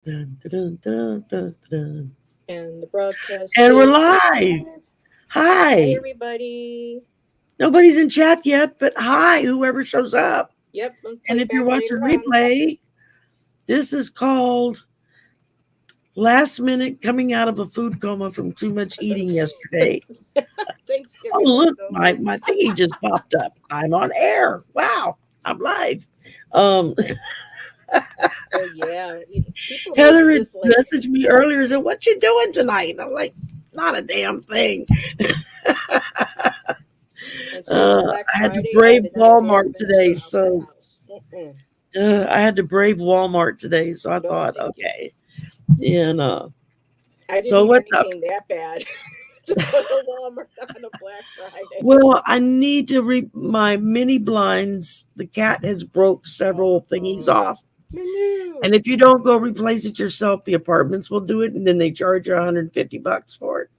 Dun, dun, dun, dun, dun. And the broadcast And we're is live. live. Hi, Hi. everybody. Nobody's in chat yet, but hi, whoever shows up. Yep, I'll And play if you're back watching later on. replay, this is called Last Minute Coming Out of a Food Coma from Too Much Eating Yesterday. Oh, Thanksgiving look, my, leftovers. my thingy just popped up. I'm on air. Wow, I'm live. Um, Oh, yeah. People may be Heather had just like, messaged me earlier, said, "What you doing tonight?" And I'm like, not a damn thing. and today's Black I had to Friday. I brave did not dare Walmart today, venture out the so house. Mm-mm. I had to brave Walmart today, so I No, thought, thank you. okay, and I didn't so eat what's up? anything that bad to go to Walmart on a Black Friday. Well, I need to my mini blinds. The cat has broke several thingies Oh, off, no. and if you don't go replace it yourself, the apartments will do it, and then they charge you $150 for it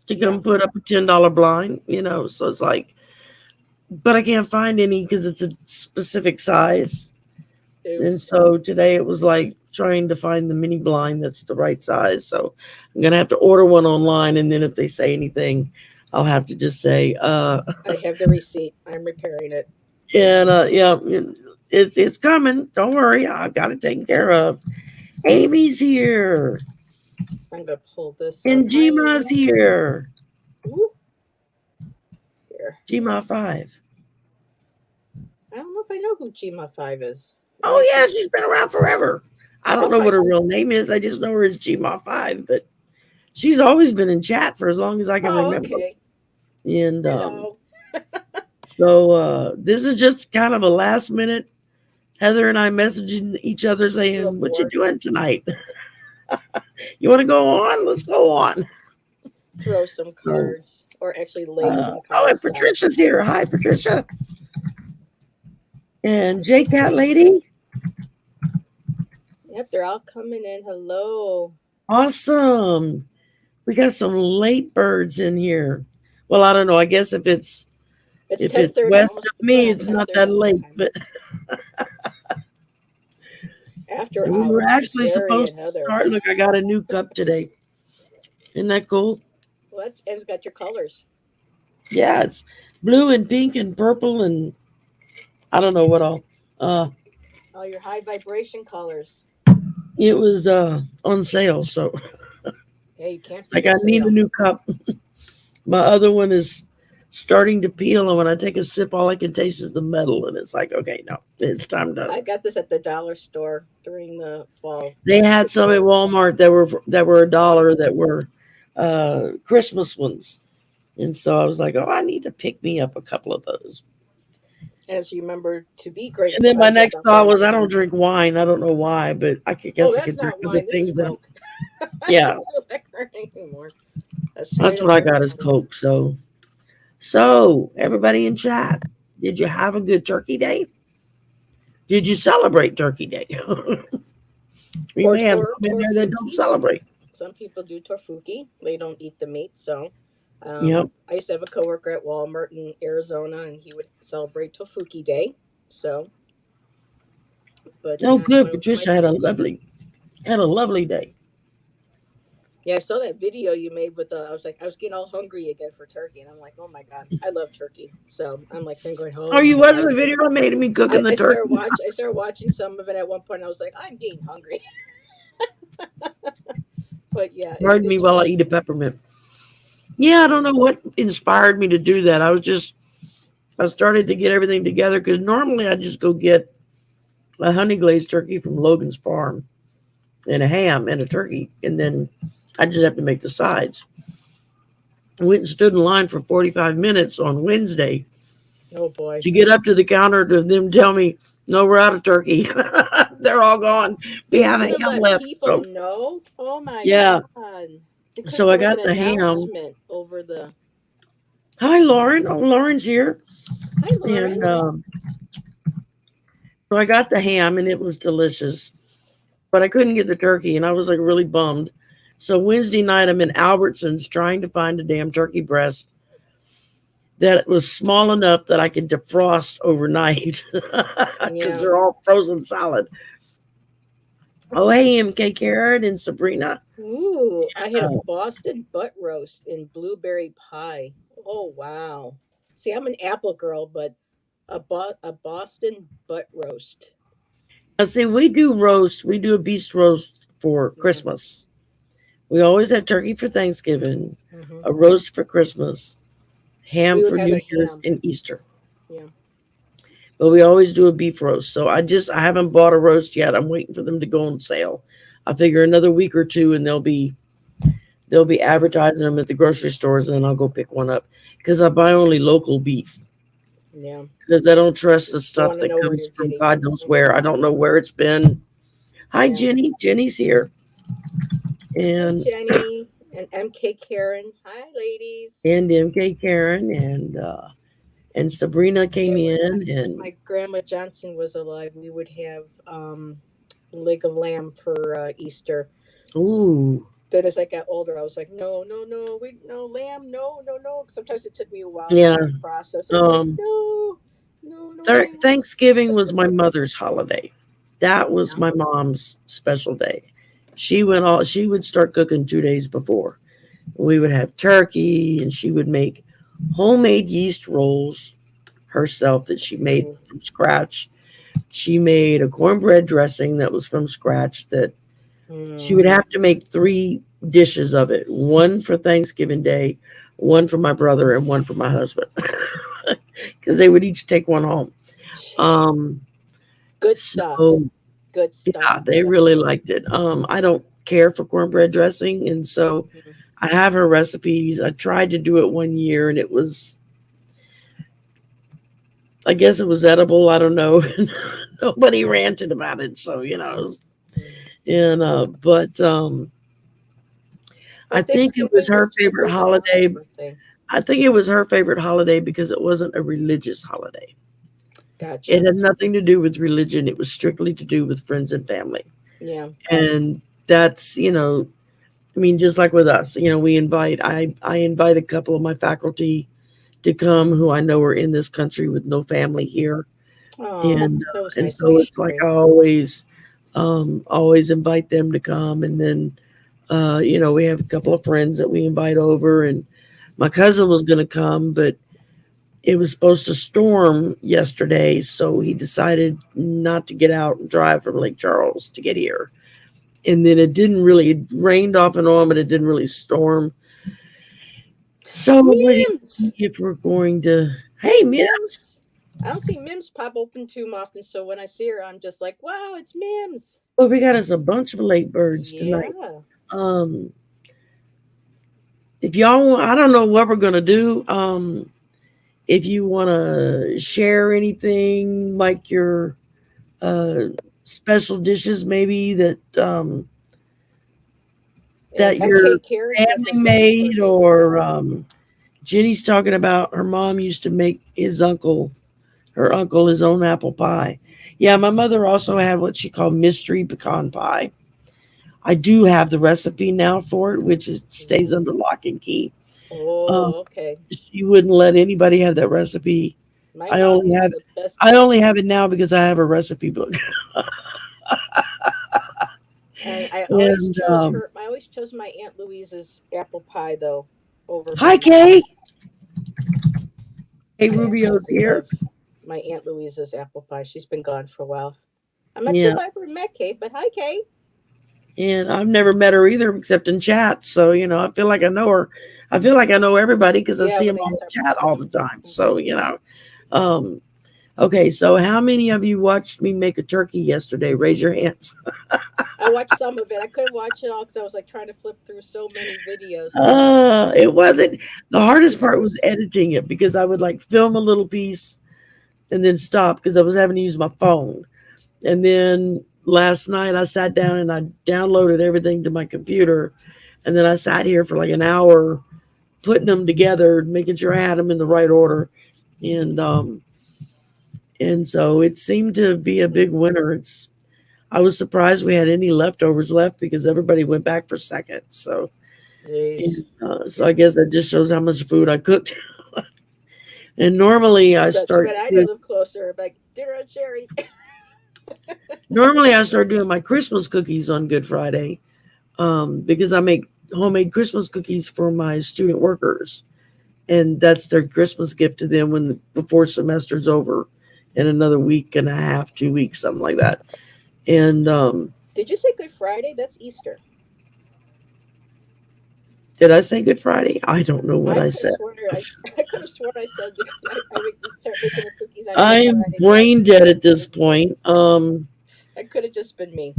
to Yeah. come put up a $10 blind. So it's like, but I can't find any because it's a specific size. And Oops. so today it was like trying to find the mini blind that's the right size. So I'm gonna have to order one online, and then if they say anything, I'll have to just say, I have the receipt. I'm repairing it. and yeah, it's coming. Don't worry, I've got it taken care of. Amy's here, I'm going to pull this up. and Hi, Jima's Amy. here. Ooh, here. Gma 5. I don't know if I know who Gma 5 is. I Oh might yeah, be. she's been around forever. I don't Oh, know what her real name is. I just know her as Gma 5, but she's always been in chat for as long as I can oh, remember. okay. And Hello. so this is just kind of a last minute. Heather and I messaging each other Feel saying, "What you bored. doing tonight? You want to go on? Let's go on." Throw some So, cards, or actually lay some oh, and cards down. Patricia's here. Hi, Patricia. And J Cat Patricia. Lady. Yep, they're all coming in. Hello. Awesome. We got some late birds in here. Well, I don't know. I guess It's if ten it's thirty. west Almost. of It's going me, on it's ten not that thirty my late. time. But After we were hours with actually Sherry supposed and to Heather. start. Look, I got a new cup today. Isn't that cool? Well, that's and it's got your colors. Yeah, it's blue and pink and purple and I don't know what all. Uh, All your high vibration colors. it was on sale, so Hey, you can't it's like beat a I need a sale. new cup. My other one is starting to peel, and when I take a sip, all I can taste is the metal, and it's like, okay, no, it's time to. I got this at the dollar store during the fall. They had some at Walmart that were $1 that were Christmas ones, and so I was like, oh, I need to pick me up a couple of those. As you remember to be And grateful then that my you get next stuff thought in. was, I don't drink wine. I don't know why, but Oh, guess I that's could drink not other wine. This is things. Coke. Yeah, That's what's not current anymore. That's straight that's what I got American. as Coke. So everybody in chat, did you have a good Turkey Day? Did you celebrate Turkey Day? We Or may have some in there that don't torfuki. celebrate. Some people do torfuki. They don't eat the meat. So Yep. I used to have a coworker at Walmart in Arizona, and he would celebrate Tofuki Day. So, but Oh, not good. my Patricia had a lovely day. Yeah, I saw that video you made with I was getting all hungry again for turkey, and I'm like, oh my god, I love turkey. So I'm like, I'm going, Oh, oh you my watching god. the video I made of me cooking the turkey? I started watching some of it at one point. And I was like, I'm getting hungry. But yeah, Pardon me it's while I fun. eat a peppermint. Yeah, I don't know what inspired me to do that. I started to get everything together because normally I just go get a honey glazed turkey from Logan's Farm and a ham and a turkey, and then I just have to make the sides. I went and stood in line for 45 minutes on Wednesday Oh boy. to get up to the counter to them tell me, no, we're out of turkey. They're all gone. We They have could a have ham let left. people So, know. Oh my yeah. god. They could have So I put like an got the ham. announcement over the. Hi, Lauren. Oh, Lauren's here. Hi, Lauren. And so I got the ham and it was delicious. But I couldn't get the turkey and I was like really bummed. So Wednesday night, I'm in Albertsons trying to find a damn turkey breast that was small enough that I could defrost overnight because Yeah. they're all frozen solid. Oh, hey, MK Karen and Sabrina. Ooh, I had a Uh, Boston butt roast and blueberry pie. Oh wow. See, I'm an apple girl, but a Boston butt roast. I see, we do roast. We do a beast roast for Yeah. Christmas. We always have turkey for Thanksgiving, Hmm. a roast for Christmas, ham We would for have New a Year's ham. and Easter. Yeah. But we always do a beef roast. So I haven't bought a roast yet. I'm waiting for them to go on sale. I figure another week or two and they'll be advertising them at the grocery stores and then I'll go pick one up because I buy only local beef Yeah. because I don't trust the You stuff want to that know where comes you're from getting. God knows Hmm. where. I don't know where it's been. Hi Yeah. Jenny. Jenny's here. Hi, And Jenny and MK Karen. Hi, ladies. and MK Karen and Sabrina came Yeah, when in and my grandma Johnson was alive, we would have leg of lamb for Easter. ooh, Then as I got older, I was like, no, no, no, we no lamb, no, no, no. Sometimes it took me a while to yeah. kind of process. I'm like, Um no, no, no lambs. Thanksgiving was my mother's holiday. That was Yeah. my mom's special day. She would start cooking 2 days before. We would have turkey and she would make homemade yeast rolls herself that she made Mm, from scratch. She made a cornbread dressing that was from scratch that she would mm. have to make 3 dishes of it. One for Thanksgiving Day, one for my brother, and one for my husband. Because they would each take one home. Um Good stuff. so Good stuff. yeah, they really liked it. I don't care for cornbread dressing, and so Mhm. I have her recipes. I tried to do it one year, and I guess it was edible. I don't know. Nobody ranted about it, so Mm. but Well, I think it was Thanksgiving was her favorite supposed to be Mama's holiday. birthday. I think it was her favorite holiday because it wasn't a religious holiday. It Gotcha. had nothing to do with religion. It was strictly to do with friends and family, Yeah. and that's I mean, just like with us, I invite a couple of my faculty to come who I know are in this country with no family here, Oh, and that was and nice of you, so it's like Sherry. I always invite them to come, and then we have a couple of friends that we invite over, and my cousin was going to come, but it was supposed to storm yesterday, so he decided not to get out and drive from Lake Charles to get here. And then it rained off and on, but it didn't really storm. So we're going to Mims! see if we're going to. Hey, Mims. Mims! I don't see Mims pop open too often, so when I see her, I'm just like, wow, it's Mims. Well, we got us a bunch of late birds tonight. Yeah. Um, if y'all want, I don't know what we're going to do. If you want to share anything like your uh, special dishes, maybe And that your MK Karen said her family son's made, birthday was or Monday. Jenny's talking about her mom used to make her uncle, his own apple pie. Yeah, my mother also had what she called mystery pecan pie. I do have the recipe now for it, which stays Mhm. under lock and key. Um, Oh, okay. she wouldn't let anybody have that recipe. My I mom only is have the best I cook. only have it now because I have a recipe book. And And I always chose my Aunt Louise's apple pie, though, over my hi, Kate. mom's. Kate I Rubio's absolutely here. love my Aunt Louise's apple pie. She's been gone for a while. I'm not sure Yeah, if I ever met Kate, but hi, Kate. and I've never met her either, except in chat. So I feel like I know her. I feel like I know everybody because I Yeah, see when them they on the answer my chat all phone. the time. Hmm. So. Um, okay, so how many of you watched me make a turkey yesterday? Raise your hands. I watched some of it. I couldn't watch it all because I was like trying to flip through so many videos. It wasn't the hardest part was Sisters. editing it because I would like film a little piece and then stop because I was having to use my phone. And then last night I sat down and I downloaded everything to my computer. And then I sat here for like an hour putting them together, making sure I had them in the right order. And and so it seemed to be a big winner. I was surprised we had any leftovers left because everybody went back for seconds. So Jeez. so I guess that just shows how much food I cooked. And normally I Too start bad I didn't with live closer. Like dinner at Sherry's. Normally, I start doing my Christmas cookies on Good Friday, because I make homemade Christmas cookies for my student workers, and that's their Christmas gift to them before semester's over, in another week and a half, 2 weeks, something like that. And Did you say Good Friday? That's Easter. did I say Good Friday? I don't know what I I could have said. sworn I could have sworn I said I would start making the cookies on Good I'm Friday. So I brain was dead at I this was thinking point. that could have just been me.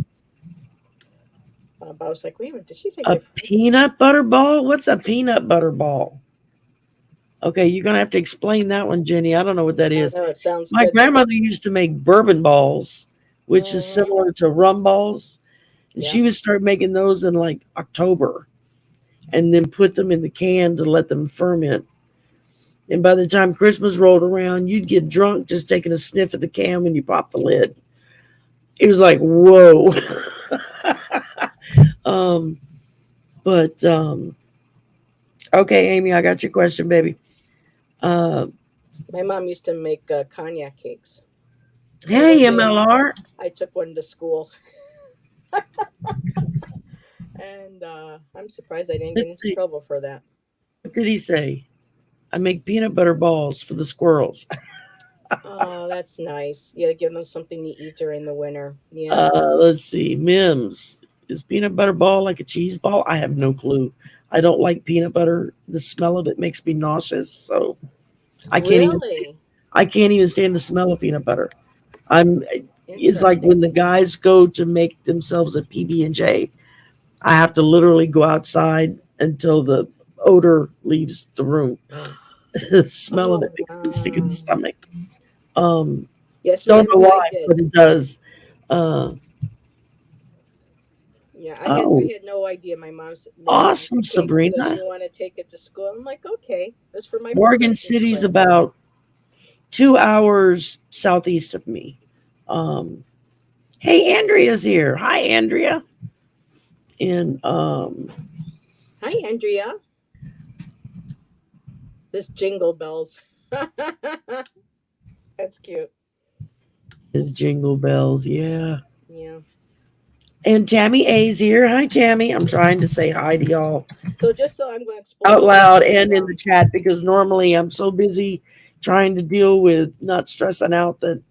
But I was like, wait a minute, did she say A Good Friday? peanut butter ball? What's a peanut butter ball? Okay, you're gonna have to explain that one, Jenny. I don't know what that I don't is. know. It sounds My good. grandmother used to make bourbon balls, which is Hmm. similar to rum balls, and Yeah. she would start making those in like October, and then put them in the can to let them ferment. And by the time Christmas rolled around, you'd get drunk just taking a sniff at the can when you pop the lid. It was like, whoa. um, but okay, Amy, I got your question, baby. Uh, My mom used to make cognac cakes, and hey, one day MLR. I took one to school, and I'm surprised I didn't get Let's into see. trouble for that. What did he say? I make peanut butter balls for the squirrels. Oh, that's nice. Yeah, give them something to eat during the winter. Yeah. Let's see. Mims. Is peanut butter ball like a cheese ball? I have no clue. I don't like peanut butter. The smell of it makes me nauseous. So I can't even Really I can't even stand the smell of peanut butter. I'm it's like interesting. when the guys go to make themselves a PB&J, I have to literally go outside until the odor leaves the room. The smell of it Oh makes me sick in the wow. stomach. Um, Yes, don't know Mims, I why, did. but it does. Uh, Yeah, I oh, had no idea. My mom's making me awesome, the cake. Does Sabrina. you want to take it to school? I'm like, okay. It was for my Morgan productions City's class. about 2 hours southeast of me. Um, hey, Andrea's here. Hi, Andrea. And Hi, Andrea. This jingle bells. That's cute. is Jingle Bells. Yeah. Yeah. And Tammy A's here. Hi, Tammy. I'm trying to say hi to y'all So just so I'm going to explain out something loud to and in the chat because normally I'm so busy trying to deal with not stressing out that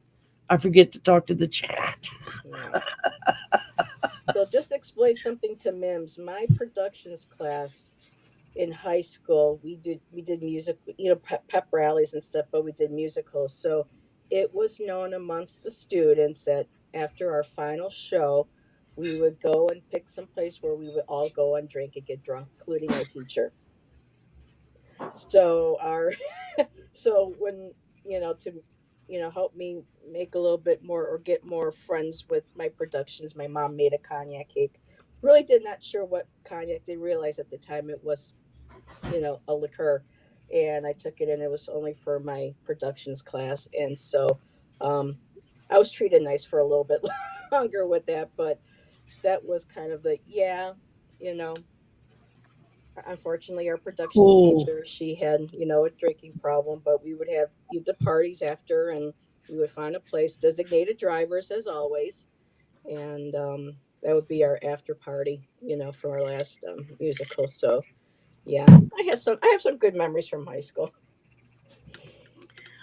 I forget to talk to the chat. yeah. So just explain something to Mims. My productions class in high school, we did music, pep rallies and stuff, but we did musicals. So it was known amongst the students that after our final show, we would go and pick some place where we would all go and drink and get drunk, including our teacher. So our so when to help me make a little bit more or get more friends with my productions, my mom made a cognac cake. Really did not sure what cognac. Didn't realize at the time it was a liqueur, and I took it, and it was only for my productions class, and so um, I was treated nice for a little bit longer with that, but that was kind of the you know. Unfortunately, our productions Cool. teacher, she had a drinking problem, but we would have the parties after, and we would find a place, designated drivers as always, and that would be our after party, for our last musical. So yeah, I have some good memories from high school.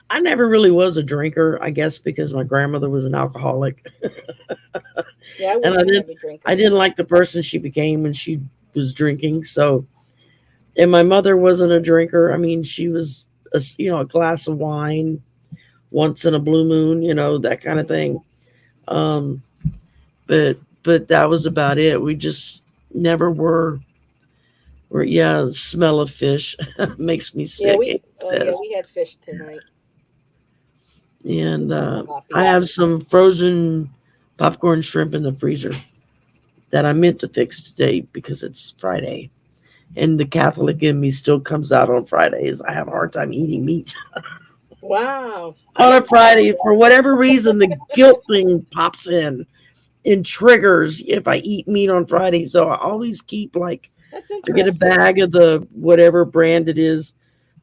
I never really was a drinker, I guess because my grandmother was an alcoholic. Yeah, I And wasn't a heavy I drinker. didn't like the person she became when she was drinking. So, and my mother wasn't a drinker. I mean, she was a glass of wine once in a blue moon, that kind of Hmm. thing. Um, but that was about it. We just never were yeah, the smell of fish makes me Yeah, sick, we it oh yeah, says. we had fish tonight and And some I tilapia. have some frozen popcorn shrimp in the freezer that I meant to fix today because it's Friday. And the Catholic in me still comes out on Fridays. I have a hard time eating meat Wow, I on a have no Friday. idea. For whatever reason, the guilt thing pops in and triggers if I eat meat on Friday. So I always keep like, That's I get a interesting. bag of the whatever brand it is,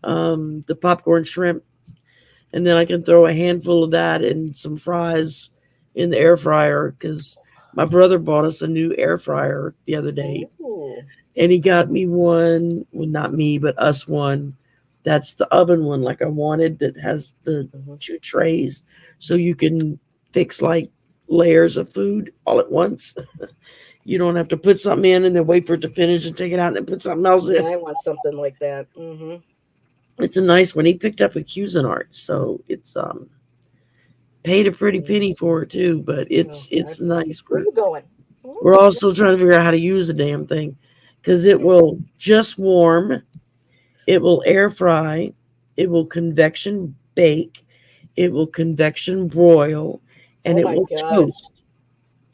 the popcorn shrimp, and then I can throw a handful of that and some fries in the air fryer because my brother bought us a new air fryer the other day, Ooh. and he got me one. Well, not me, but us one. That's the oven one, like I wanted, that has the Hmm. two trays, so you can fix like layers of food all at once. You don't have to put something in and then wait for it to finish and take it out and then put something else Yeah, in. I want something like that. Hmm. It's a nice one. He picked up a Cuisinart, so it's paid a pretty Yeah. penny for it too, but Oh, it's nice. where you going? We're Oh, also trying to figure out how to use the damn thing because it will just warm, it will air fry, it will convection bake, it will convection broil, and oh it my will God. toast.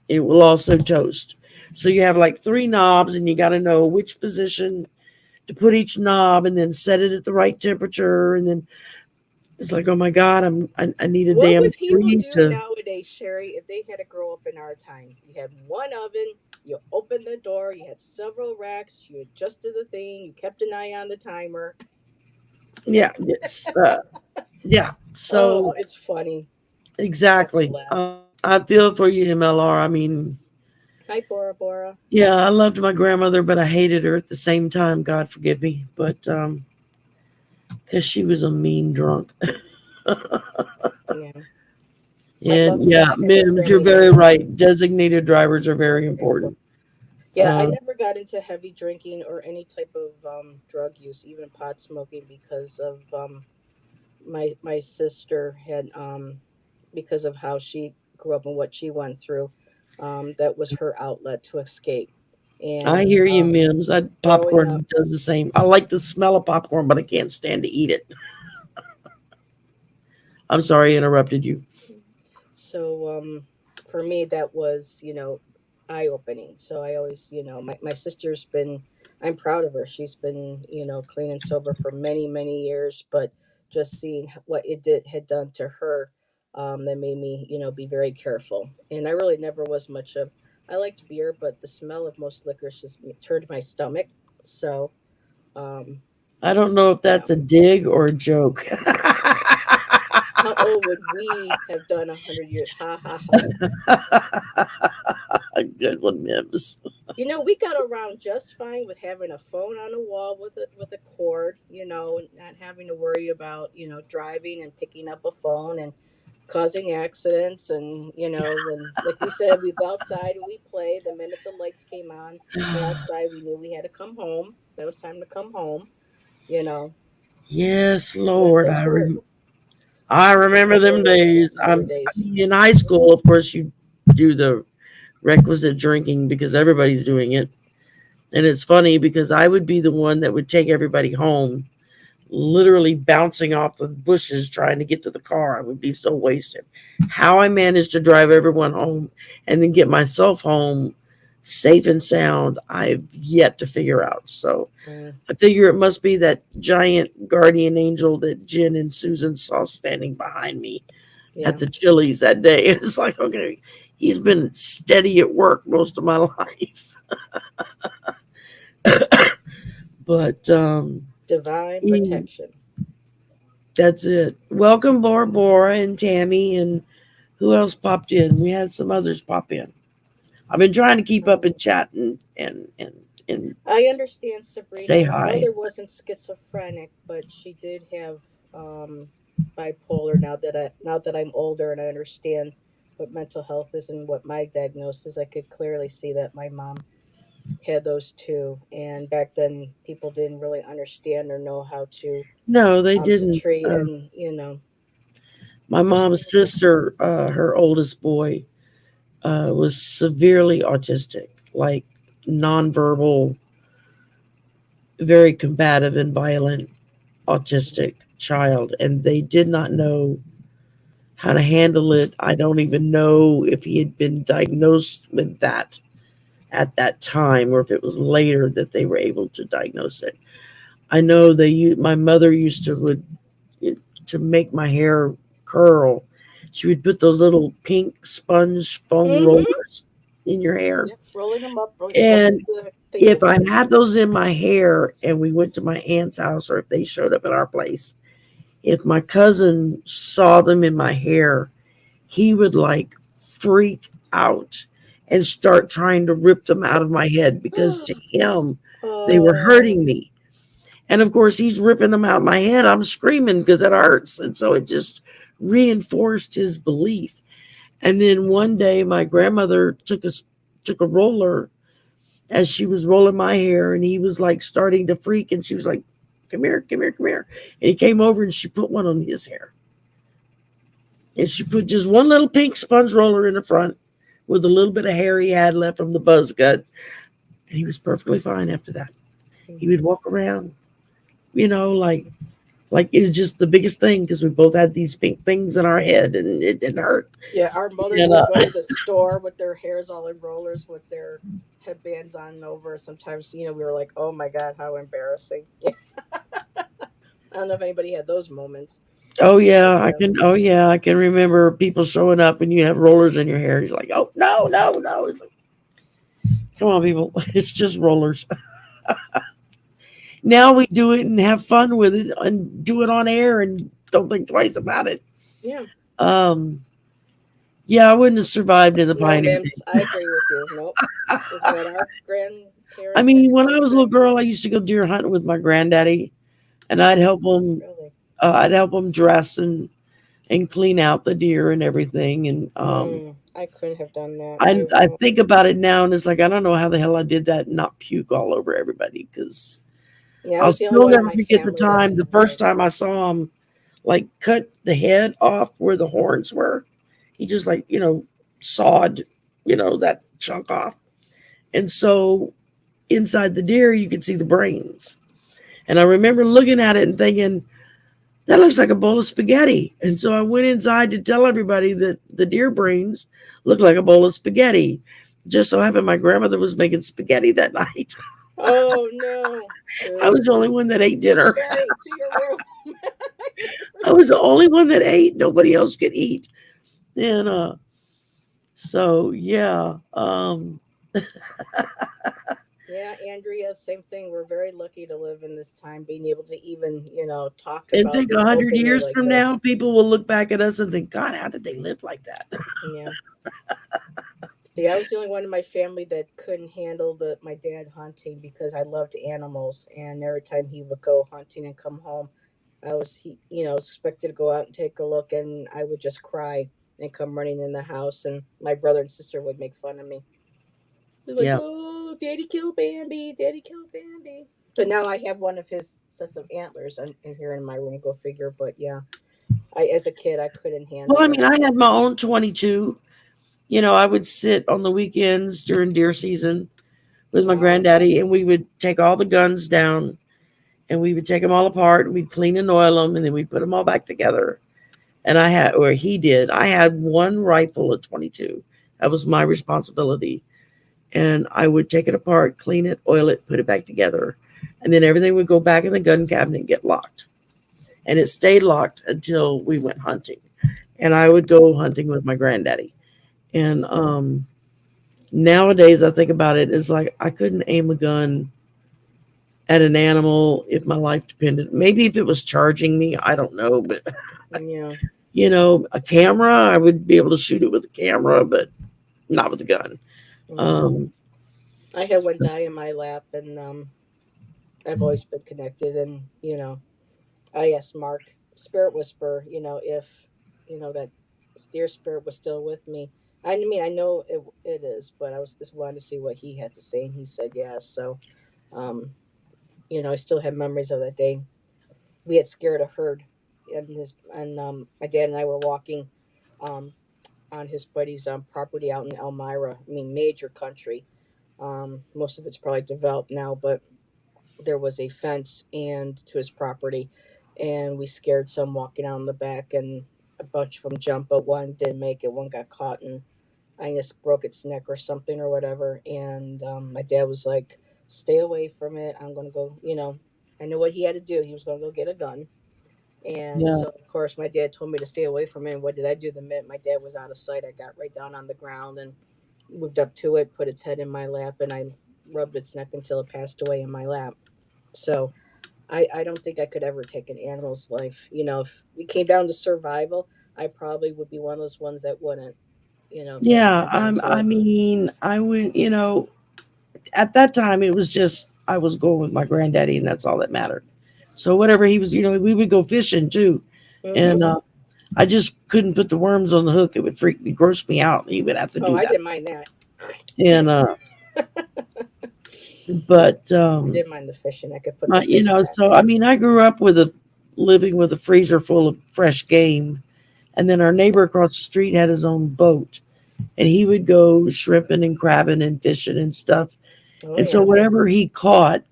It will also toast. So you have like three knobs, and you got to know which position to put each knob, and then set it at the right temperature. And then it's like, oh my god, I need a What damn would people tree do to. nowadays, Sherry, if they had to grow up in our time? You had one oven, you opened the door, you had several racks, you adjusted the thing, you kept an eye on the timer. Yeah, it's yeah. Oh, So it's funny. I have to exactly. laugh. I feel for you, MLR. I mean, Hi, Bora Bora. yeah, I loved my grandmother, but I hated her at the same time. God forgive me, but because she was a mean drunk. Yeah. I love And when yeah, I had a Mims, you're granny very that right. Designated drivers are very very important. important. Yeah, I Uh, never got into heavy drinking or any type of drug use, even pot smoking, because of my sister had because of how she grew up and what she went through. That was her outlet to escape. I And hear you, Mims. growing up, Popcorn does the same. I like the smell of popcorn, but I can't stand to eat it. I'm sorry I interrupted you. so for me that was eye opening. So I always my sister's been, I'm proud of her. She's been clean and sober for many many years, but just seeing what it did had done to her, that made me be very careful. And I really never was much of, I liked beer, but the smell of most liquors just turned my stomach. So um I don't know if yeah. that's a dig or a joke. How old would we have done 100 years? Ha ha ha. Good one, Mims. We got around just fine with having a phone on the wall with a cord, and not having to worry about, driving and picking up a phone and causing accidents. And, when, like we said, we go outside and we play. The minute the lights came on, we're outside, we knew we had to come home. That was time to come home, you know. Yes, That Lord. those were I remember them earlier days. easier I days. mean, in high school, of course, you do the requisite drinking because everybody's doing it. And it's funny because I would be the one that would take everybody home, literally bouncing off the bushes trying to get to the car. I would be so wasted. How I managed to drive everyone home and then get myself home safe and sound, I've yet to figure out. So Mm, I figure it must be that giant guardian angel that Jen and Susan saw standing behind me at yeah. the Chili's that day. It's like, okay, he's been steady at work most of my life. But Divine he- protection. that's it. Welcome, Bora Bora and Tammy, and who else popped in? We had some others pop in. I've been trying to keep up Um, in chat and I understand, say Sabrina. My hi. mother wasn't schizophrenic, but she did have um, bipolar. Now that I'm older and I understand what mental health is and what my diagnosis, I could clearly see that my mom had those too. And back then, people didn't really understand or know how No, they to didn't. treat, and My just mom's sister, her oldest boy, was severely autistic, like nonverbal, very combative and violent autistic child, and they did not know how to handle it. I don't even know if he had been diagnosed with that at that time or if it was later that they were able to diagnose it. I know my mother used to make my hair curl. She would put those little pink sponge foam mm-hmm, rollers in your hair. yep, rolling them up, rub And the thing if over I your had those in my hair and we went to my aunt's house or if they showed up at our place, if my cousin saw them in my hair, he would like freak out and start trying to rip them out of my head because to him, they were Oh, hurting me. And of course, he's ripping them out of my head. I'm screaming because it hurts. And so it just reinforced his belief. And then one day, my grandmother took a roller as she was rolling my hair, and he was like starting to freak, and she was like, "Come here, come here, come here." And he came over and she put one on his hair. And she put just one little pink sponge roller in the front with a little bit of hair he had left from the buzz cut. And he was perfectly fine after that. He would walk around, you know, like it was just the biggest thing because we both had these pink things in our head and it didn't hurt. yeah. Our mothers And would go to the store with their hairs all in rollers with their headbands on and over. Sometimes, we were like, "Oh my god, how embarrassing!" Yeah, I don't know if anybody had those moments, oh but yeah, I yeah, can. Oh yeah, I can remember people showing up and you have rollers in your hair. He's like, "Oh no, no, no!" It's like, come on, people, it's just rollers. Now we do it and have fun with it and do it on air and don't think twice about it. yeah. Um, yeah, I wouldn't have survived in the No, pioneer Mims, days. I agree with you. Nope. With what our I grandparents had mean, to when go I was a little through. girl, I used to go deer hunting with my granddaddy, and I'd help him. Really. I'd help him dress and clean out the deer and everything. And I couldn't have done that. I think about it now, and it's like I don't know how the hell I did that and not puke all over everybody because Yeah, I I'll was the only still one in never my forget family that the did first that. time I saw him, like cut the head off where the horns were. He just like sawed that chunk off, and so inside the deer you could see the brains. And I remember looking at it and thinking, that looks like a bowl of spaghetti. And so I went inside to tell everybody that the deer brains looked like a bowl of spaghetti. Just so happened my grandmother was making spaghetti that night. Oh no! I was the only Oops. one that ate dinner. Carry to your room. I was the only one that ate. Nobody else could eat. And so yeah. Yeah, Andrea, same thing. We're very lucky to live in this time, being able to even, talk And about think a this hundred openly years like from now, this. people will look back at us and think, God, how did they live like that? Yeah. See, I was the only one in my family that couldn't handle my dad hunting because I loved animals, and every time he would go hunting and come home, was expected to go out and take a look, and I would just cry and come running in the house, and my brother and sister would make fun of me. They're like, Yeah. "Oh, Daddy killed Bambi! Daddy killed Bambi!" But now I have one of his sets of antlers in here in my room. Go figure. But yeah, as a kid I couldn't Well, handle I it. mean, I had my own 22. I would sit on the weekends during deer season with my Wow. granddaddy, and we would take all the guns down and we would take them all apart and we'd clean and oil them and then we'd put them all back together. And he did, I had one rifle at 22. That was my responsibility. And I would take it apart, clean it, oil it, put it back together. And then everything would go back in the gun cabinet and get locked. And it stayed locked until we went hunting. And I would go hunting with my granddaddy. And nowadays, I think about it, it's like I couldn't aim a gun at an animal if my life depended. Maybe if it was charging me, I don't know. But, Yeah. a camera, I would be able to shoot it with a camera, but not with a gun. Yeah. Um, I had one die in my lap, and I've always been connected. And I asked Mark, Spirit Whisperer, if that deer spirit was still with me. I mean, I know it is, but I was just wanted to see what he had to say, and he said yes. So, um, I still have memories of that day. We had scared a herd, and my dad and I were walking, um, on his buddy's property out in Elmira. I mean, major country. Most of it's probably developed now, but there was a fence and to his property, and we scared some walking out in the back, and a bunch of them jumped, but one didn't make it. One got caught, and I guess broke its neck or something or whatever. And my dad was like, "Stay away from it. I'm gonna go." I know what he had to do. He was gonna go get a gun. And yeah. so, of course, my dad told me to stay away from it. And what did I do the minute my dad was out of sight? I got right down on the ground and moved up to it, put its head in my lap, and I rubbed its neck until it passed away in my lap. So I don't think I could ever take an animal's life. If we came down to survival, I probably would be one of those ones that wouldn't. Yeah, add on to I it. mean, I went, at that time it was just I was going with my granddaddy, and that's all that mattered. So whatever he was, we would go fishing too, Hmm. and I just couldn't put the worms on the hook. It would freak me, gross me out. He would have to Oh, do I that, didn't mind that. and but I didn't mind the fishing. I could put the my, fish so back. I mean, I grew up with a living with a freezer full of fresh game, and then our neighbor across the street had his own boat, and he would go shrimping and crabbing and fishing and stuff. Oh And so yeah. whatever he caught,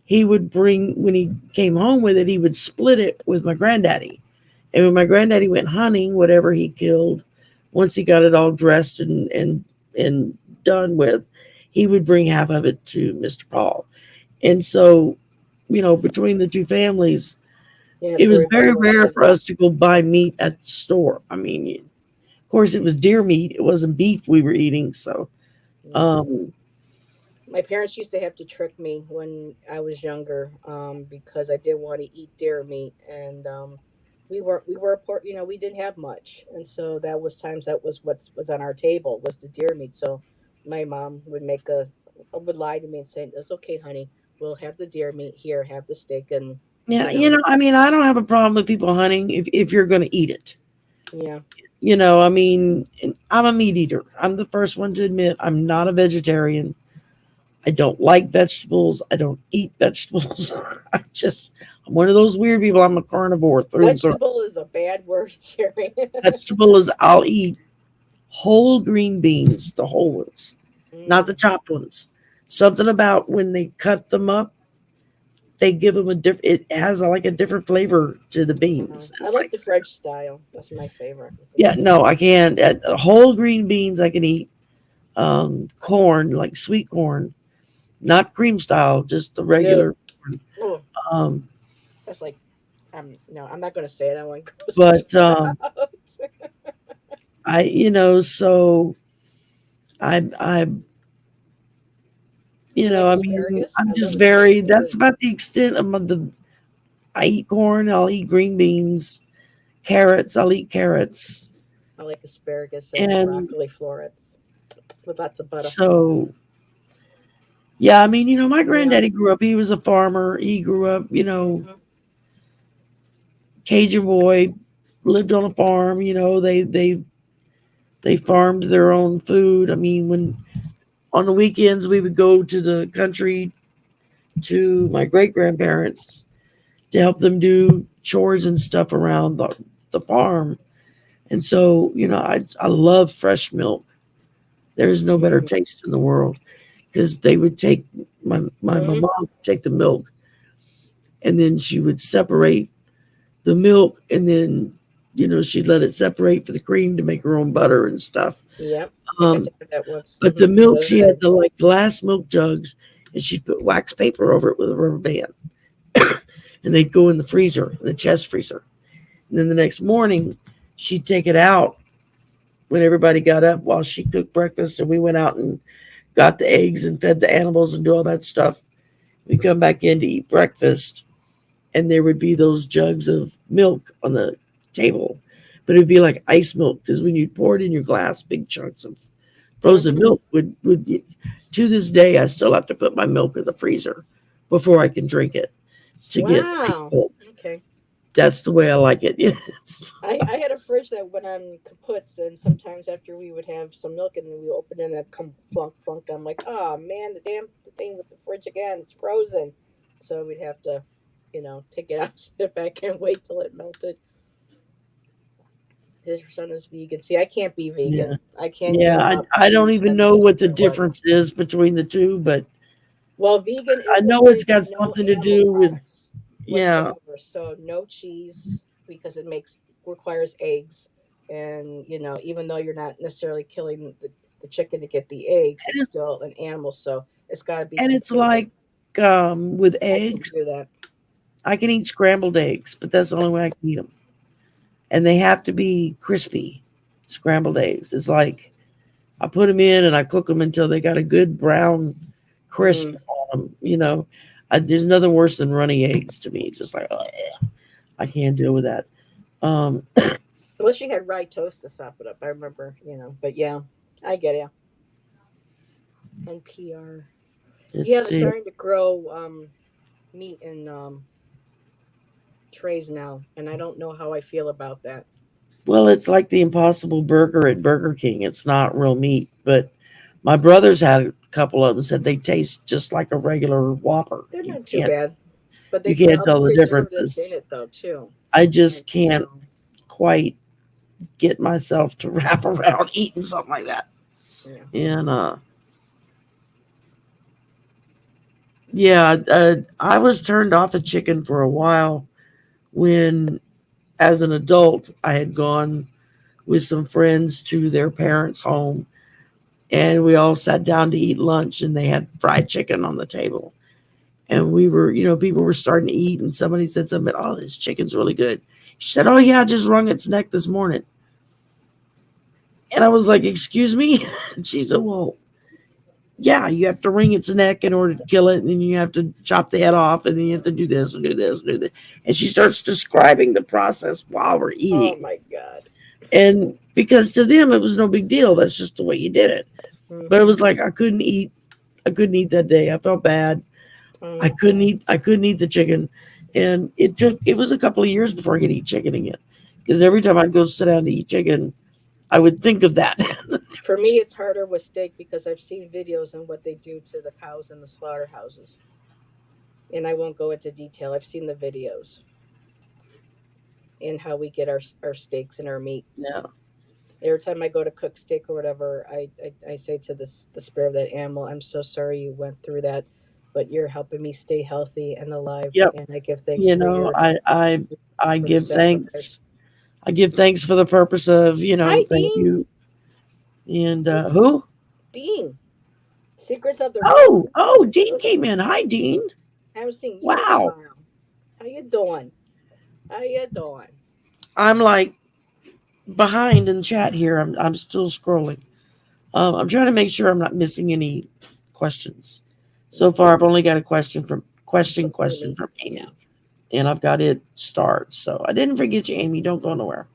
he would bring when he came home with it, he would split it with my granddaddy. And when my granddaddy went hunting, whatever he killed, once he got it all dressed and done with, he would bring half of it to Mr. Paul. And so, between the two families, You didn't have it to was worry about very going to rare the for us to go buy meat at the store. I mean, of course, it was deer meat; it wasn't beef we were eating. So, yeah. um, My parents used to have to trick me when I was younger, because I didn't want to eat deer meat, and we were poor, we didn't have much, and so that was times that was on our table was the deer meat. So my mom would lie to me and say, "It's okay, honey. We'll have the deer meat here. Have the steak, and yeah, you know, I mean, I don't have a problem with people hunting if you're going to eat it. yeah, I mean, and I'm a meat eater. I'm the first one to admit I'm not a vegetarian. I don't like vegetables. I don't eat vegetables. I'm one of those weird people. I'm a carnivore through and through. vegetable is a bad word, Jerry." Vegetable is I'll eat whole green beans, the whole ones, not the Mm, chopped ones. Something about when they cut them up, they give them a different. It has like a different flavor to the beans. I It's like like, the French style. That's my favorite. yeah, no, I can't. Whole green beans, I can eat. Corn, like sweet corn, not cream style, just the No, regular corn. oh, Um, that's like no, I'm not going to say it. I don't want to gross but people out. so I, Do you like I mean, asparagus? I'm I love just very. asparagus. That's about the extent of the. I eat corn. I'll eat green beans, carrots. I'll eat carrots, I like asparagus and and broccoli florets with lots of butter. so yeah. I mean, my Yeah. granddaddy grew up. He was a farmer. He grew up, Hmm. Cajun boy, lived on a farm. They farmed their own food. I mean, when on the weekends we would go to the country to my great grandparents to help them do chores and stuff around the farm. And so, I love fresh milk. There's no better Hmm. taste in the world because they would take my mom Hmm. would take the milk and then she would separate the milk and then she'd let it separate for the cream to make her own butter and stuff. Yep. I got Um, to have that once. But the It milk, was she had good. the like glass milk jugs, and she'd put wax paper over it with a rubber band, and they'd go in the freezer, in the chest freezer. And then the next morning, she'd take it out when everybody got up while she cooked breakfast, and we went out and got the eggs and fed the animals and do all that stuff. We come back in to eat breakfast, and there would be those jugs of milk on the table, but it'd be like ice milk because when you pour it in your glass, big chunks of frozen Hmm. milk would be, to this day I still have to put my milk in the freezer before I can drink it to get ice Wow. milk. Okay. That's the way I like it. Yes. I had a fridge that went on kaputs, and sometimes after we would have some milk and we open it and it come plunk plunk. I'm like, oh man, the thing with the fridge again, it's frozen. So we'd have to, take it out, sit it back, and wait till it melted. His son is vegan. See, I can't be Yeah. vegan. I can't Yeah. give I, up I don't cheese. even know That's what the not work. difference is between the two, but Well, vegan I is know it's literally got no something to animal do with, products yeah. whatsoever. So no cheese because it requires eggs, and even though you're not necessarily killing the chicken to get the eggs, And it's it's, still an animal. So it's got to be and it's completely. like with I can't eggs, do that. I can eat scrambled eggs, but that's the only way I can eat them. And they have to be crispy scrambled eggs. It's like I put them in and I cook them until they got a good brown crisp Mm. on them. There's nothing worse than runny eggs to me. Just like, oh, I can't deal with that. Um, Unless you had rye toast to sop it up. I remember, but yeah, I get it. NPR. Let's Yeah, they're see. starting to grow meat in trays now, and I don't know how I feel about that. Well, it's like the Impossible Burger at Burger King. It's not real meat, but my brothers had a couple of them said they taste just like a regular Whopper. They're not too bad, but they You put can't all the tell the preservatives in differences. it though too. I And just can't quite get myself to wrap around eating something like that. yeah. And yeah, I was turned off of chicken for a while when, as an adult, I had gone with some friends to their parents' home, and we all sat down to eat lunch, and they had fried chicken on the table. And we were, people were starting to eat, and somebody said something, "Oh, this chicken's really good." She said, "Oh yeah, I just wrung its neck this morning." And I was like, "Excuse me?" And she said, "Well, yeah, you have to wring its neck in order to kill it, and then you have to chop the head off, and then you have to do this and do this and do this." And she starts describing the process while we're Oh eating. my god. And because to them it was no big deal. That's just the way you did it. But it Mm-hmm. was like I couldn't eat that day. I felt bad. Mm. I couldn't eat the chicken. And it was a couple of years before I could eat chicken again. Because every time I'd go sit down to eat chicken, I would think of that. For me, it's harder with steak because I've seen videos on what they do to the cows in the slaughterhouses, and I won't go into detail. I've seen the videos and how we get our steaks and our meat. Yeah. Every time I go to cook steak or whatever, I say to the spirit of that animal, "I'm so sorry you went through that, but you're helping me stay healthy and alive, Yep. and I give thanks You for know, your I for the give sacrifice." thanks. I give thanks for the purpose of, Hi, thank Dean. you. And It's who? Dean. Secrets of the Room. Oh, Dean came in. Hi, Dean. I haven't seen you in a Wow. while. How you doing? How you doing? I'm like behind in chat here. I'm still scrolling. I'm trying to make sure I'm not missing any questions. So far, Okay, I've only got a question Amy. from Yeah. Amy, and I've got it start. So I didn't forget you, Amy. Don't go nowhere.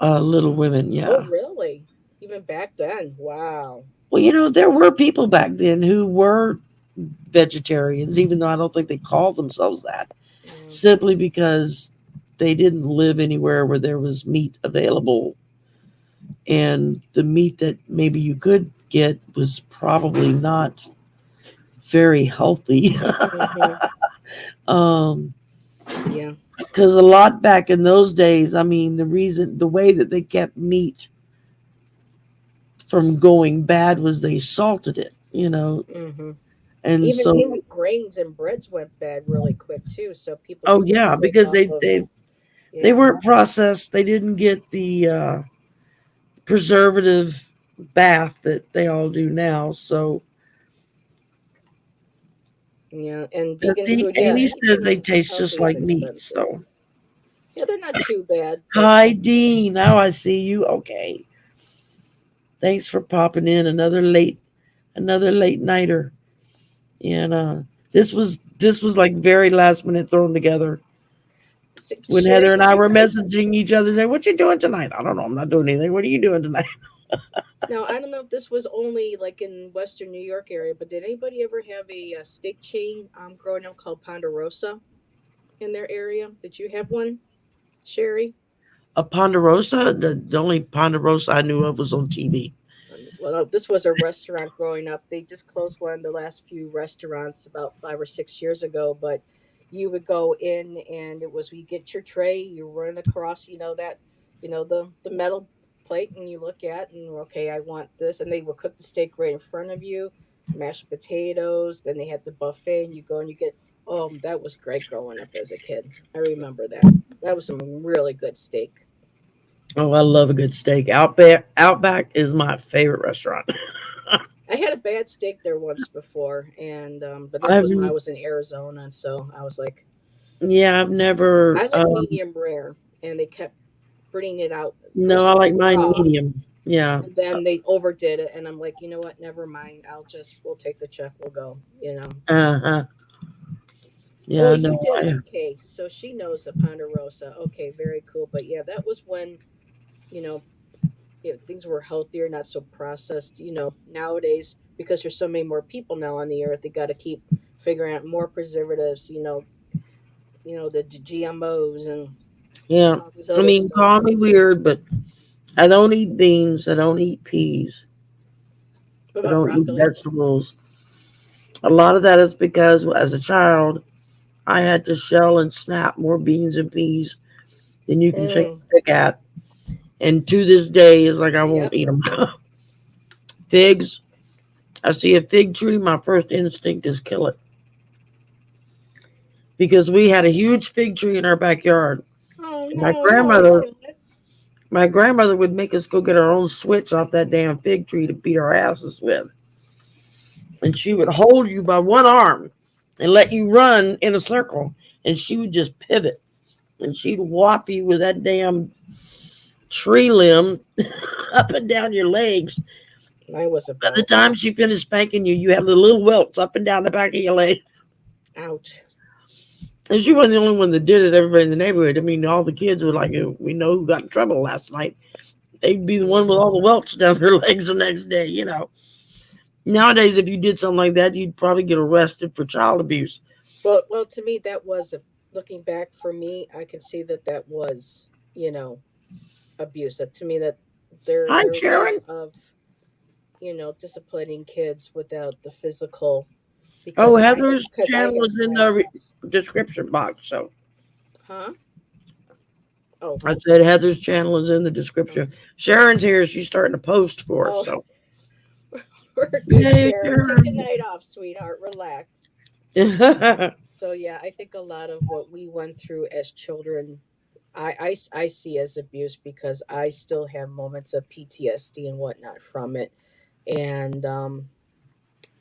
Little Women, Oh, yeah. really? Even back then? Wow. Well, there were people back then who were vegetarians, even though I don't think they called themselves that, Mm, simply because they didn't live anywhere where there was meat available, and the meat that maybe you could get was probably not very healthy. mm-hmm. um, Yeah. because a lot back in those days, I mean, the way that they kept meat from going bad was they salted it, Mm-hmm. and Even so, grains and breads went bad really quick too, so people oh could get yeah, sick because off of. they Yeah. weren't processed. They didn't get the preservative bath that they all do now. So, Yeah. And vegan see, food, yeah, Amy says they anything taste just healthy is like meat. expensive. So, Yeah, they're not too bad, but hi, Dean. Now I see you. Okay, thanks for popping in. Another late nighter. And this was like very last minute thrown together when Sherry, Heather and did I you were guys? messaging each other saying, "What you doing tonight?" I don't know. I'm not doing anything. What are you doing tonight? Now, I don't know if this was only like in Western New York area, but did anybody ever have a steak chain growing up called Ponderosa in their area? Did you have one, Sherry? A Ponderosa. The only Ponderosa I knew of was on TV. Well, no, this was a restaurant growing up. They just closed one of the last few restaurants about 5 or 6 years ago. But you would go in, and it was you get your tray, you run across, the metal plate, and you look at, and okay, I want this, and they will cook the steak right in front of you, mashed potatoes. Then they had the buffet, and you go and you get. Oh, that was great growing up as a kid. I remember that. That was some really good steak. Oh, I love a good steak. Outback is my favorite restaurant. I had a bad steak there once before, and but this I've was when I was in Arizona, and so I was like, Yeah, I've never. I like medium rare, and they kept bringing it out No, first I it like was mine raw, medium. Yeah. and then they overdid it, and I'm like, you know what? Never mind. We'll take the check. We'll go. Uh huh. Oh, Yeah, you no, did. Okay, so she knows the Ponderosa. Okay, very cool. But yeah, that was when you know things were healthier, not so processed. Nowadays, because there's so many more people now on the earth, they got to keep figuring out more preservatives. The GMOs and yeah. all these I other mean, stuff. call me weird, but I don't eat beans. I don't eat peas. What I about don't eat broccoli? vegetables. A lot of that is because as a child, I had to shell and snap more beans and peas than you can shake Mm, a stick at. And to this day, it's like I won't yep. eat them. Figs. I see a fig tree. My first instinct is kill it because we had a huge fig tree in our backyard. Oh And my no, you don't want to grandmother, kill it. my grandmother would make us go get our own switch off that damn fig tree to beat our asses with. And she would hold you by one arm and let you run in a circle. And she would just pivot and she'd whop you with that damn tree limb up and down your legs. Mine was a By the belt. time she finished spanking you, you had the little welts up and down the back of your legs. Ouch. And she wasn't the only one that did it. Everybody in the neighborhood. I mean, all the kids were like, "Oh, we know who got in trouble last night." They'd be the one with Hmm. all the welts down their legs the next day. Nowadays, if you did something like that, you'd probably get arrested for child abuse. Well, to me, that was looking back for me. I can see that was abusive. To me, that Hi, there are ways Sharon. of disciplining kids without the physical. Oh, Because Heather's I channel have is in the flashbacks. description box. So Huh? Oh, I said Heather's channel is in the oh, description. Sharon's here. She's starting to post for us. oh. So We're good, yay, Sharon. Take the Sharon. night off, sweetheart. Relax. Yeah, So yeah, I think a lot of what we went through as children, I see as abuse because I still have moments of PTSD and whatnot from it, and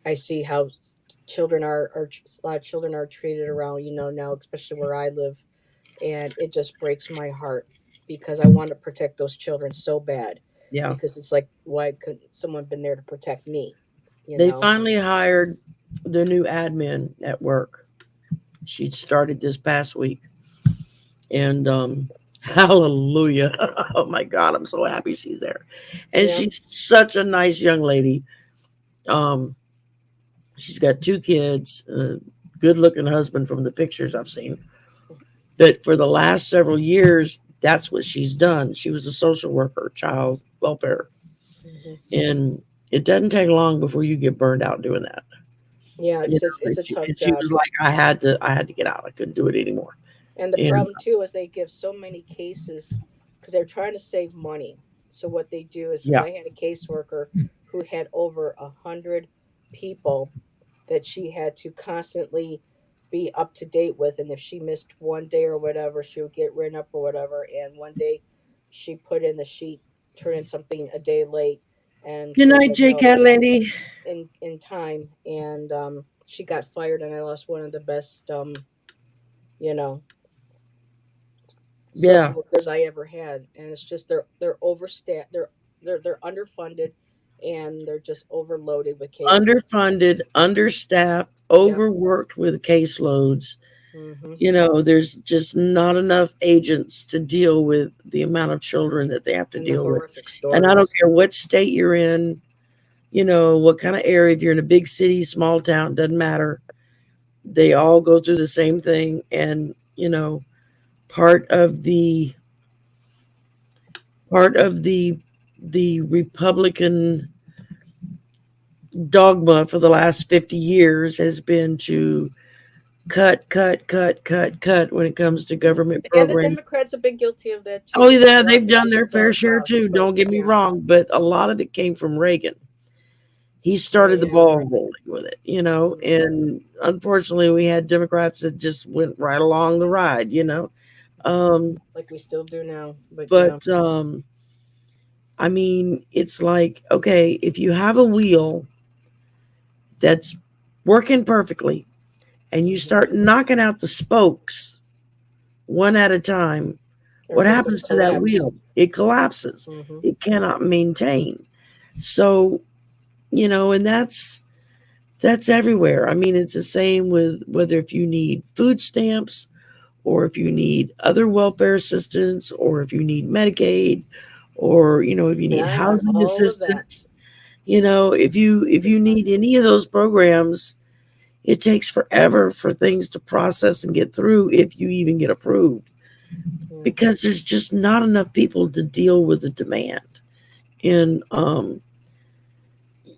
I see how a lot of children are treated around now, especially where I live, and it just breaks my heart because I want to protect those children so bad because it's like why couldn't someone been there to protect me, you they know? finally hired the new admin at work. She started this past week, and hallelujah! Oh my God, I'm so happy she's there, and Yeah. she's such a nice young lady. Um, she's got two kids, a good-looking husband from the pictures I've seen. But for the last several years, that's what she's done. She was a social worker, child welfare, Hmm. and it doesn't take long before you get burned out doing that. Yeah, You know, it's a tough and she job. was like, I had to get out. I couldn't do it anymore. And the And problem too is they give so many cases because they're trying to save money. So what they do is yeah, I had a caseworker who had over 100 people that she had to constantly be up to date with, and if she missed one day or whatever, she would get written up or whatever. And one day, she put in the sheet, turn in something a day late, and good said night, that J Cat Lady. in time, and she got fired, and I lost one of the best you know Yeah, social workers I ever had, and it's just they're overstaffed, they're underfunded, and they're just overloaded with cases. underfunded, understaffed, Yep. overworked with caseloads. Hmm. There's just not enough agents to deal with the amount of children that they have to And the deal with. horrific And I don't stories. care what state you're in, what kind of area, if you're in a big city, small town, doesn't matter. They all go through the same thing. And, part of the part of the Republican dogma for the last 50 years has been to cut, cut, cut, cut, cut when it comes to government Yeah, the programs. Democrats have been guilty of that too Oh, because yeah, their they've done their opposition's all fair share across. too. But Don't get me yeah, wrong, but a lot of it came from Reagan. He started the yeah. ball rolling with it. Hmm. And unfortunately, we had Democrats that just went right along the ride. Like we still do now. But yeah. But I mean, it's like, okay, if you have a wheel that's working perfectly and you Hmm. start knocking out the spokes one at a time, what Everything's going to happens to that collapse. wheel? It collapses. Hmm. It cannot maintain. So, and that's That's everywhere. I mean, it's the same with whether if you need food stamps or if you need other welfare assistance or if you need Medicaid or if you And need I'm on housing all of that. assistance, if you need any of those programs, it takes forever for things to process and get through if you even get approved Yeah. because there's just not enough people to deal with the demand. And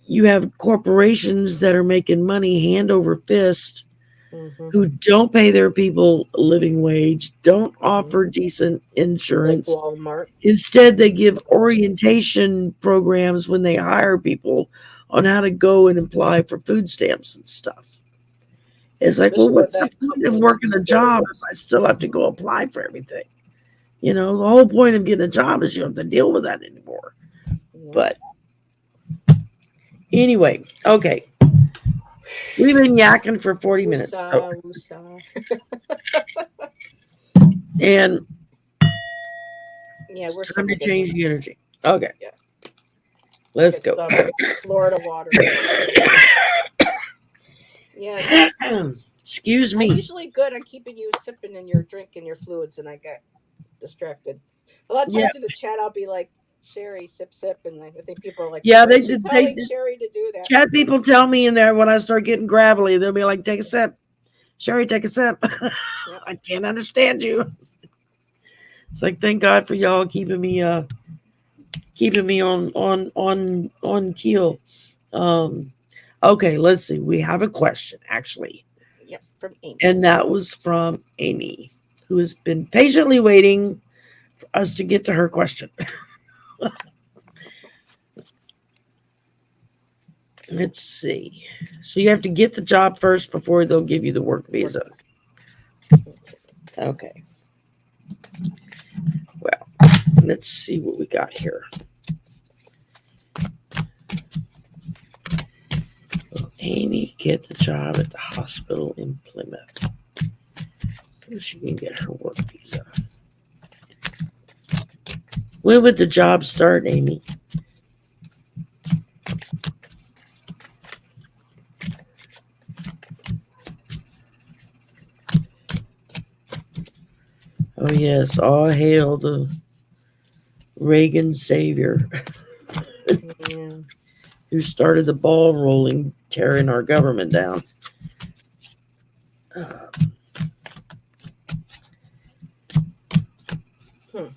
you have corporations that are making money hand over fist Mm-hmm. who don't pay their people a living wage, don't Mm-hmm. offer decent Like insurance. Walmart. Instead, they give orientation programs when they hire people on how to go and apply for food stamps and stuff. It's like, well, Especially when what's the that point of company working a job if explodes. I still have to go apply for everything? The whole point of getting a job is you don't have to deal with that anymore. Yeah. But anyway, okay. We've been yakking for 40 minutes. So, Woosah, woosah. and Yeah, it's we're time some to of this. change the energy. Okay, Yeah, let's get go. some Florida water going on here. Yeah, Excuse I'm me. usually good on keeping you sipping in your drink and your fluids, and I got distracted. A lot of Yeah, times in the chat, I'll be like, Sherry, sip, sip. And I think people are like, yeah. why They is she did. They telling did. Sherry to do that? Chat people tell me in there when I start getting gravelly, they'll be like, "Take a sip, Sherry. Take a sip." Yep. I can't understand you. It's like thank God for y'all keeping me on keel. Um, okay, let's see. We have a question actually, Yep. From Amy. and that was from Amy, who has been patiently waiting for us to get to her question. Let's see. So you have to get the job first before they'll give you the work Work visa. visa. Okay. Okay. Well, let's see what we got here. Will Amy get the job at the hospital in Plymouth so she can get her work visa? When would the job start, Amy? Oh, yes. All hail the Reagan savior Yeah. who started the ball rolling, tearing our government down. Uh, Hmm.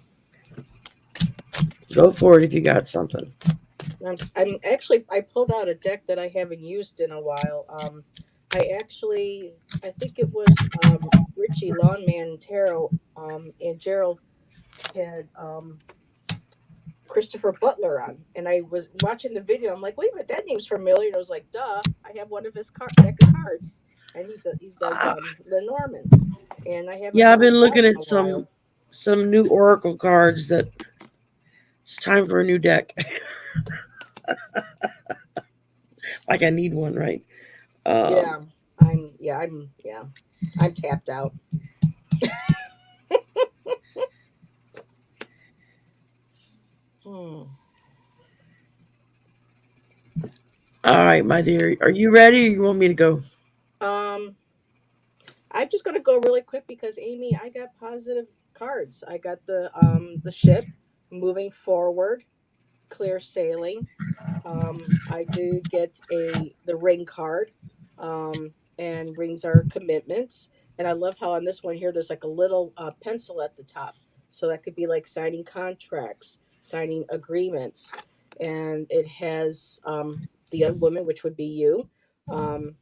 Go for it if you got something. I'm actually, I pulled out a deck that I haven't used in a while. I think it was Richie Lawnman Tarot, and Gerald had Christopher Butler on, and I was watching the video. I'm like, wait a minute, that name's familiar. And I was like, duh, I have one of his deck of cards, and he does Uh, Lenormand, and I haven't yeah, I've pulled been it out looking in at a while. some new Oracle cards that it's time for a new deck. Like I need one, right? Um, Yeah, I'm tapped out. Hmm. all right, my dear. Are you ready or you want me to go? Um, I'm just gonna go really quick because Amy, I got positive cards. I got the ship moving forward, clear sailing. I do get the ring card, and rings are commitments. And I love how on this one here there's like a little pencil at the top, so that could be like signing contracts, signing agreements, and it has the young woman, which would be you. Um,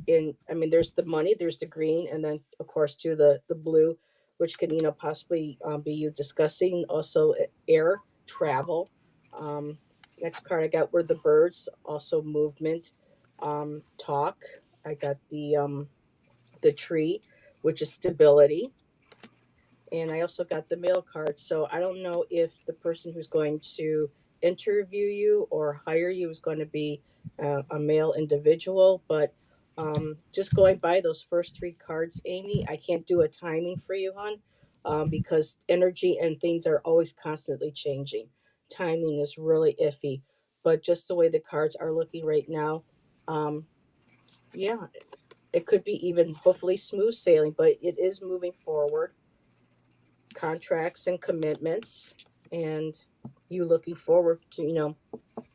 in I mean, there's the money, there's the green, and then of course too the blue, which could possibly be you discussing also air travel. Um, Next card I got were the birds, also movement, talk. I got the tree, which is stability, and I also got the mail card. So I don't know if the person who's going to interview you or hire you is going to be a male individual, but just going by those first three cards, Amy, I can't do a timing for you, hon, because energy and things are always constantly changing. Timing is really iffy, but just the way the cards are looking right now, Yeah, it could be even hopefully smooth sailing, but it is moving forward. Contracts and commitments, and you looking forward to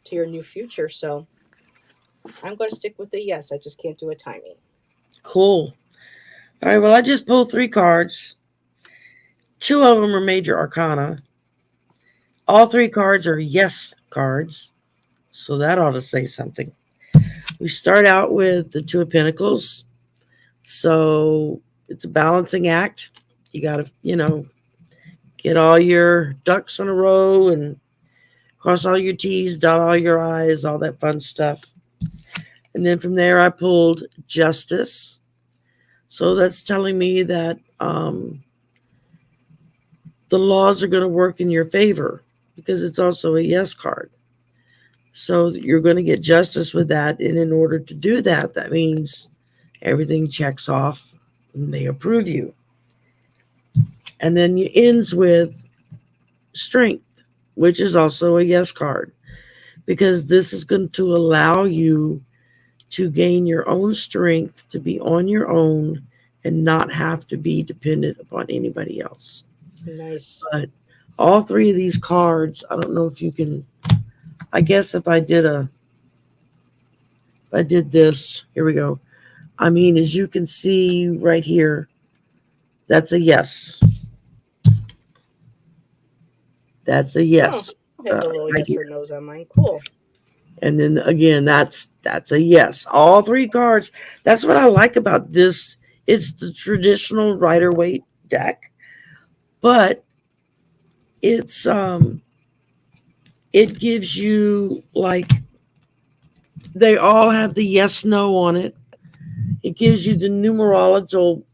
to your new future. So I'm going to stick with the yes. I just can't do a timing. Cool. All right. Well, I just pulled 3 cards. 2 of them are major arcana. All 3 cards are yes cards. So that ought to say something. We start out with the 2 of Pentacles. So it's a balancing act. You got to, get all your ducks in a row and cross all your T's, dot all your I's, all that fun stuff. And then from there, I pulled Justice. So that's telling me that the laws are going to work in your favor because it's also a yes card. So you're going to get justice with that. And in order to do that, that means everything checks off and they approve you. And then it ends with Strength, which is also a yes card, because this is going to allow you to gain your own strength, to be on your own and not have to be dependent upon anybody else. Nice. But all 3 of these cards, I don't know if you can, I guess if I did this, here we go. I mean, as you can see right here, that's a yes. That's a yes. I have a little yes or no's on mine. Cool. And then again, that's a yes. All 3 cards. That's what I like about this. It's the traditional Rider-Waite deck, but it's it gives you, like, they all have the yes no on it. It gives you the numerological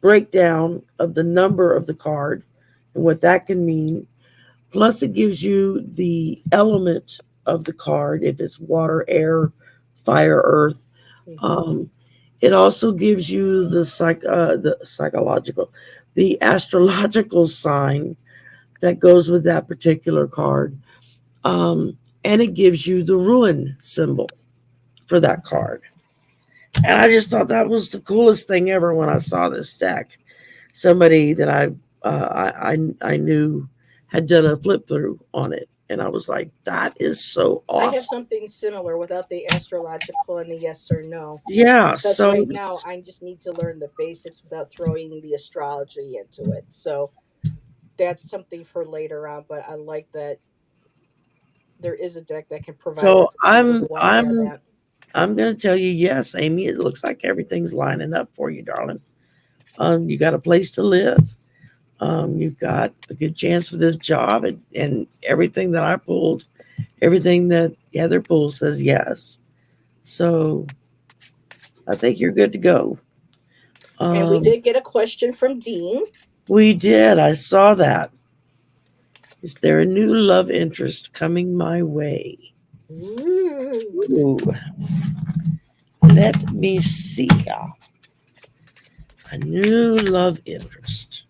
breakdown of the number of the card and what that can mean. Plus, it gives you the element of the card, if it's water, air, fire, earth. It also gives you the psychological, the astrological sign that goes with that particular card. And it gives you the ruin symbol for that card. And I just thought that was the coolest thing ever when I saw this deck. Somebody that I knew had done a flip through on it, and I was like, "That is so awesome." I have something similar without the astrological and the yes or no. Yeah. Because So right now I just need to learn the basics without throwing the astrology into it. So that's something for later on. But I like that there is a deck that can provide. So I'm I'm going to tell you, yes, Amy. It looks like everything's lining up for you, darling. You got a place to live. You've got a good chance for this job, and everything that I pulled, everything that Heather pulled says yes. So I think you're good to go. And we did get a question from Dean. We did. I saw that. Is there a new love interest coming my way? Ooh. Let me see. A new love interest.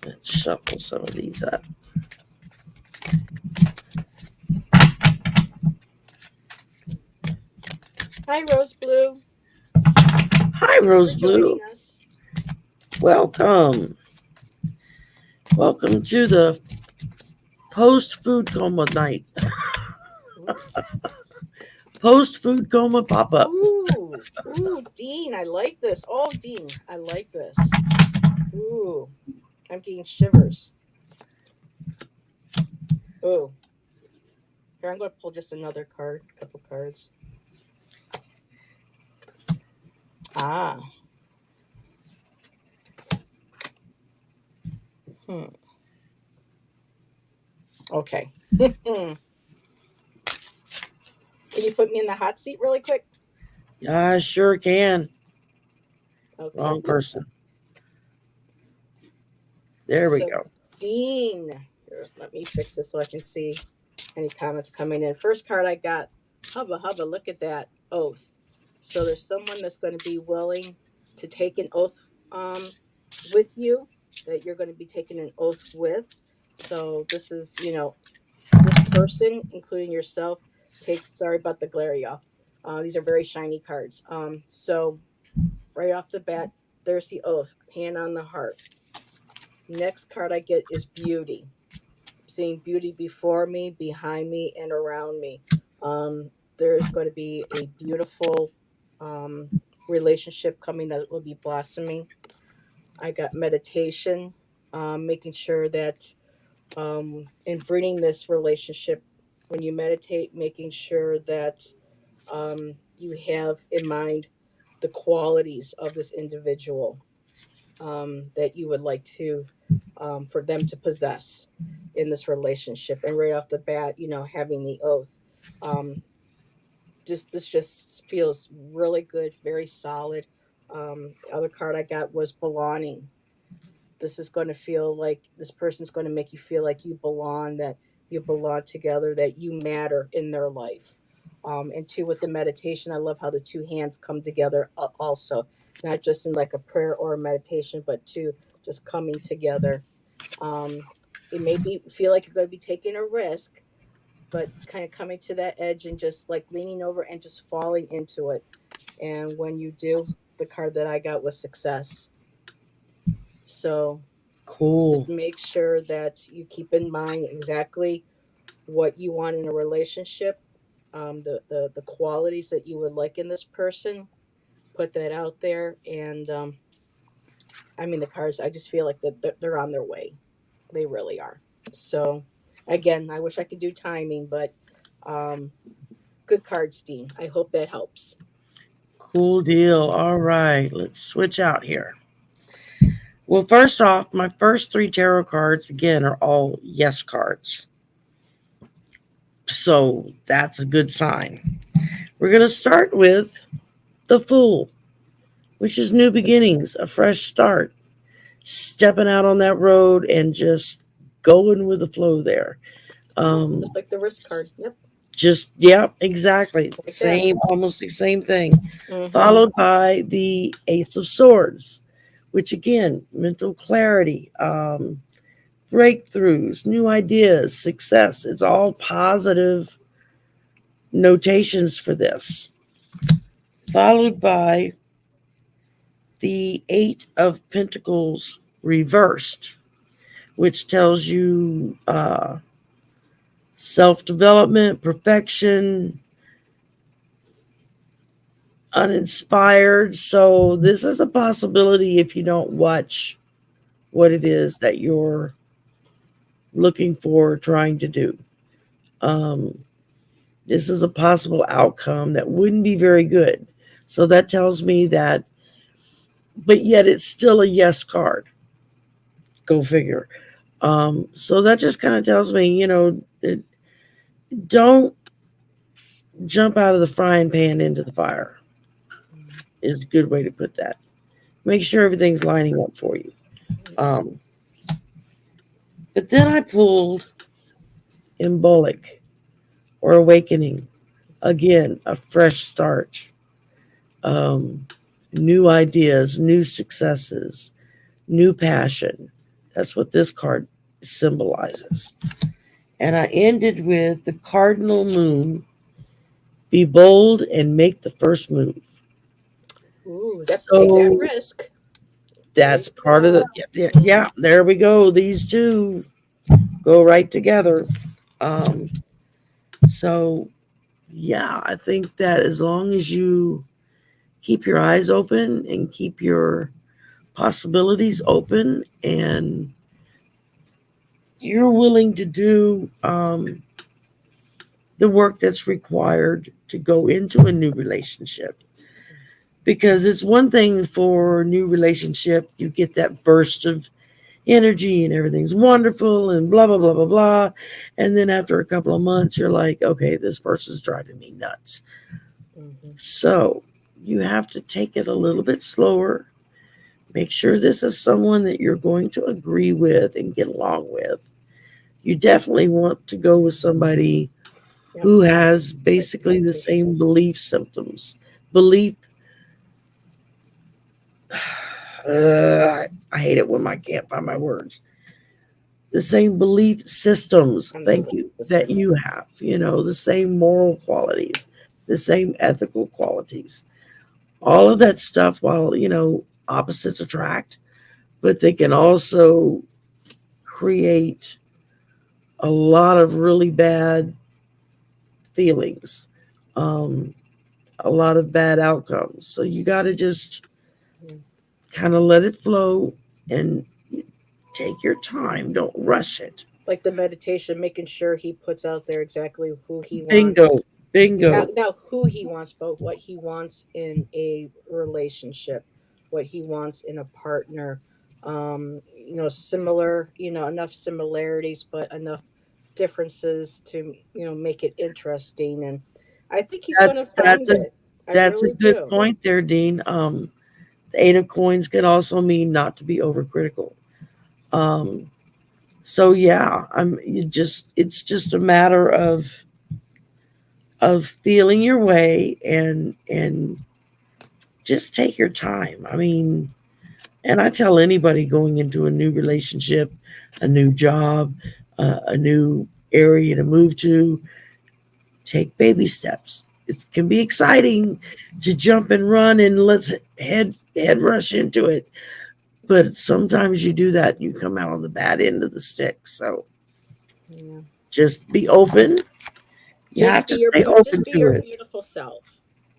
Let's shuffle some of these up. Hi, Rose Blue. Hi, Rose Blue. Welcome. Welcome to the post-food coma night. Post-food coma pop-up. Ooh, Dean, I like this. Oh, Dean, I like this. Ooh, I'm getting shivers. Ooh. Here, I'm going to pull just another card, a couple cards. Ah. Okay. Can you put me in the hot seat really quick? I sure can. Okay. Wrong person. There we go. Dean. Here, let me fix this so I can see any comments coming in. First card I got. Hubba, look at that. Oath. So there's someone that's going to be willing to take an oath with you that you're going to be taking an oath with. So this is, this person, including yourself, takes, sorry about the glare, y'all. These are very shiny cards. So right off the bat, there's the oath, hand on the heart. Next card I get is beauty. Seeing beauty before me, behind me, and around me. There's going to be a beautiful um, relationship coming that will be blossoming. I got meditation, making sure that in bringing this relationship, when you meditate, making sure that you have in mind the qualities of this individual that you would like to for them to possess in this relationship. And right off the bat, having the oath, um, just this just feels really good, very solid. The other card I got was belonging. This is going to feel like this person's going to make you feel like you belong, that you belong together, that you matter in their life. And two, with the meditation, I love how the two hands come together also, not just in like a prayer or a meditation, but two, just coming together. Um, it may be feel like you're going to be taking a risk, but kind of coming to that edge and just like leaning over and just falling into it. And when you do, the card that I got was success. So just Cool. make sure that you keep in mind exactly what you want in a relationship, the qualities that you would like in this person. Put that out there, and I mean the cards. I just feel like that they're on their way. They really are. So again, I wish I could do timing, but um, good card, Steen. I hope that helps. Cool deal. All right, let's switch out here. Well, first off, my first three tarot cards again are all yes cards. So that's a good sign. We're going to start with the Fool, which is new beginnings, a fresh start, stepping out on that road and just going with the flow there. Um, Just like the wrist card. Yep, just, yeah, exactly. like that. Same, almost the same thing. Mm-hmm. Followed by the Ace of Swords, which again, mental clarity, breakthroughs, new ideas, success. It's all positive notations for this. Followed by the Eight of Pentacles reversed, which tells you self development, perfection, uninspired. So, this is a possibility if you don't watch what it is that you're looking for, trying to do. Um, this is a possible outcome that wouldn't be very good. So, that tells me that, but yet it's still a yes card. Go figure. So that just kind of tells me, don't jump out of the frying pan into the fire, is a good way to put that. Make sure everything's lining up for you. Um, but then I pulled Embolic or Awakening. Again, a fresh start, um, new ideas, new successes, new passion. That's what this card symbolizes. And I ended with the Cardinal Moon. Be bold and make the first move. Ooh, that take that So risk. There that's you part of go. the, yeah, there we go. These two go right together. Um, so, yeah, I think that as long as you keep your eyes open and keep your possibilities open and you're willing to do the work that's required to go into a new relationship, because it's one thing for a new relationship, you get that burst of energy and everything's wonderful and blah blah blah blah blah, and then after a couple of months you're like, okay, this person's driving me nuts. Mm-hmm. So you have to take it a little bit slower, make sure this is someone that you're going to agree with and get along with. You definitely want to go with somebody Yep. who has Like basically the meditation. same belief symptoms belief I hate it when I can't find my words. The same belief systems, I'm thank the you, that listener. you have, the same moral qualities, the same ethical qualities, all of that stuff. While, opposites attract, but they can also create a lot of really bad feelings, um, a lot of bad outcomes. So you got to just Mm. kind of let it flow and take your time. Don't rush it. Like the meditation, making sure he puts out there exactly who he Bingo, wants. Now, bingo. now who he wants, but what he wants in a relationship, what he wants in a partner. Similar, enough similarities, but enough differences to, make it interesting. And I think he's going That's to that's find a it. I that's a really good do. point there, Dean. The Eight of Coins can also mean not to be overcritical. Um, so yeah, it's just a matter of feeling your way and just take your time. I mean, and I tell anybody going into a new relationship, a new job, a new area to move to, take baby steps. It can be exciting to jump and run and let's head rush into it, but sometimes you do that, you come out on the bad end of the stick. So Yeah. just be open. You have to stay Just open be to your it. beautiful self.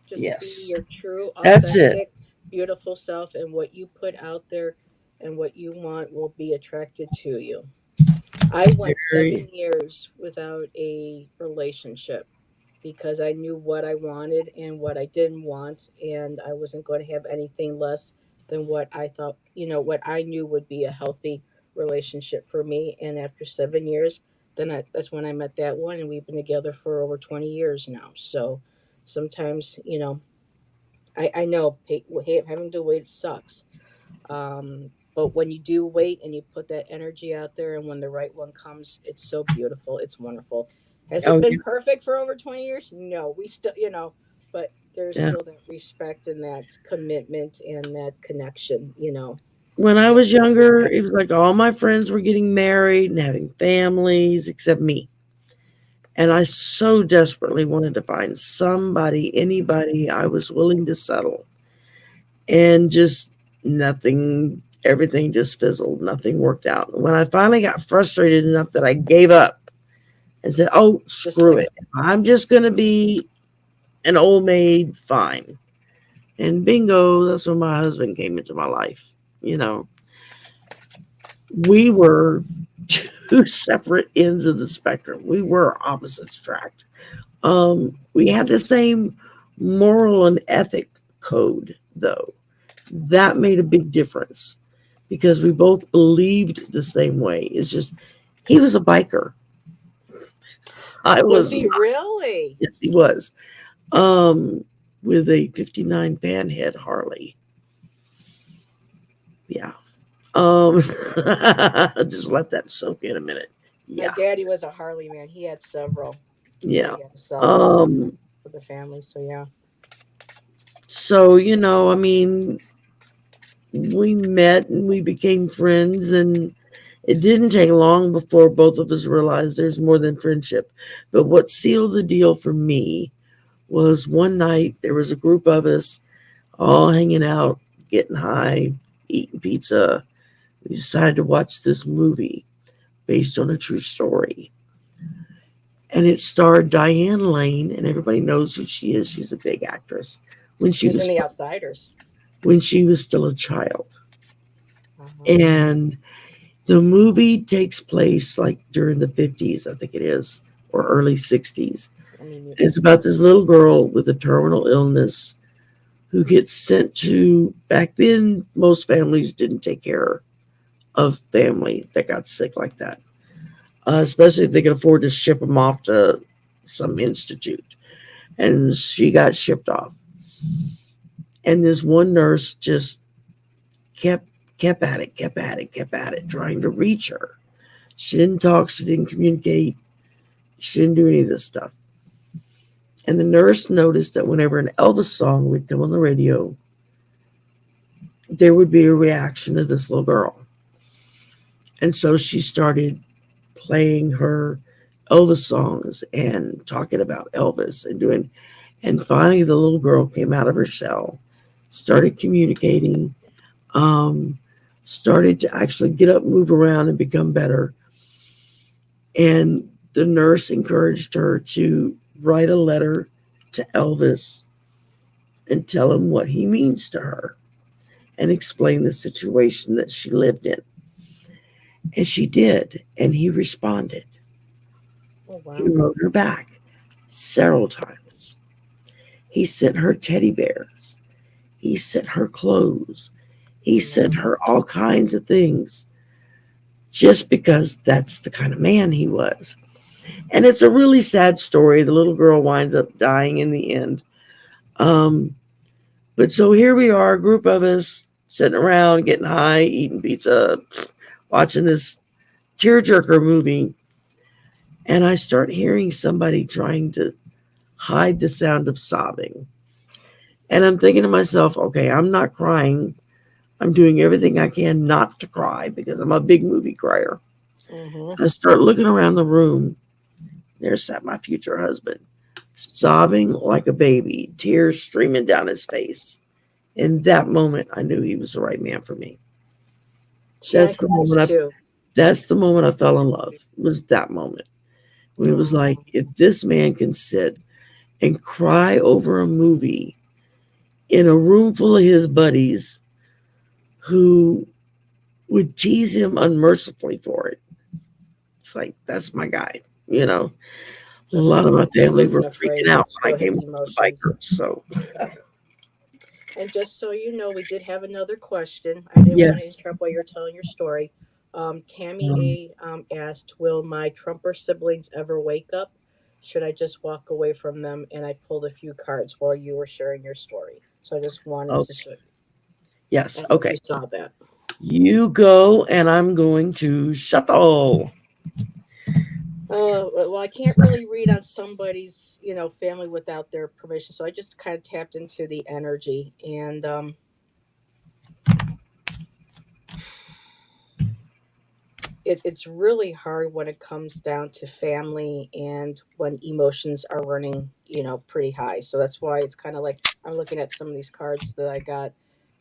Just be Yes, your true, that's it. authentic, beautiful self, and what you put out there and what you want will be attracted to you. I went Very. 7 years without a relationship because I knew what I wanted and what I didn't want, and I wasn't going to have anything less than what I thought, what I knew would be a healthy relationship for me. And after 7 years, that's when I met that one, and we've been together for over 20 years now. So sometimes, I know having to wait sucks, but when you do wait and you put that energy out there, and when the right one comes, it's so beautiful. It's wonderful. Has it Oh been yeah. perfect for over 20 years? No, we still, but there's Yeah. still that respect and that commitment and that connection. When I That was we younger, have. it was like all my friends were getting married and having families except me. And I so desperately wanted to find somebody, anybody I was willing to settle. And just nothing, everything just fizzled. Nothing worked out. When I finally got frustrated enough that I gave up and said, oh, Just screw like it. I'm just going to be an old maid, fine. And bingo, that's when my husband came into my life. You know, we were two separate ends of the spectrum. We were opposites attract. We had the same moral and ethic code, though. That made a big difference because we both believed the same way. It's just he was a biker. I was was he not. really? Yes, he was. Um, with a '59 Panhead Harley. Yeah. Just let that soak in a minute. My Yeah. daddy was a Harley man. He had several. Yeah. He had to sell them Um, for the family. So yeah. so, I mean, we met and we became friends, and it didn't take long before both of us realized there's more than friendship. But what sealed the deal for me was one night there was a group of us all hanging out, getting high, eating pizza. We decided to watch this movie based on a true story. And it starred Diane Lane, and everybody knows who she is. She's a big actress. When She she was in was The Outsiders. when she was still a child. Uh-huh. And the movie takes place like during the 50s, I think it is, or early 60s. I mean, It's about this little girl with a terminal illness who gets sent to, back then, most families didn't take care of family that got sick like that, especially if they could afford to ship them off to some institute. And she got shipped off. And this one nurse just kept kept at it, kept at it, kept at it, trying to reach her. She didn't talk, she didn't communicate, she didn't do any of this stuff. And the nurse noticed that whenever an Elvis song would come on the radio, there would be a reaction to this little girl. And so she started playing her Elvis songs and talking about Elvis and doing, and finally the little girl came out of her shell, started communicating, um, started to actually get up, move around, and become better. And the nurse encouraged her to write a letter to Elvis and tell him what he means to her and explain the situation that she lived in. And she did. And he responded. Oh He wow. wrote her back several times. He sent her teddy bears. He sent her clothes. He sent Wow. her all kinds of things just because that's the kind of man he was. And it's a really sad story. The little girl winds up dying in the end. Um, but so here we are, a group of us sitting around, getting high, eating pizza, watching this tearjerker movie. And I start hearing somebody trying to hide the sound of sobbing. And I'm thinking to myself, okay, I'm not crying. I'm doing everything I can not to cry because I'm a big movie crier. Mm-hmm. I start looking around the room. There sat my future husband, sobbing like a baby, tears streaming down his face. In that moment, I knew he was the right man for me. That's Jack the was moment I. too. That's the moment I fell in love. Was that moment when it was like, Oh, if this man can sit and cry over a movie in a room full of his buddies who would tease him unmercifully for it, it's like that's my guy. You know, a that's lot of my cool. He family were wasn't freaking afraid to out when show I came his home with the emotions. bikers. So And just so you know, we did have another question. I didn't want to yes, interrupt while you're telling your story. um, Tammy A asked, "Will my Trumper siblings ever wake up? Should I just walk away from them?" And I pulled a few cards while you were sharing your story. So I just wanted oh to show you. I yes, don't know if okay. you saw that. You go, and I'm going to shuffle. Well, I can't really read on somebody's, family without their permission. So I just kind of tapped into the energy, and it's really hard when it comes down to family and when emotions are running, pretty high. So that's why it's kind of like I'm looking at some of these cards that I got,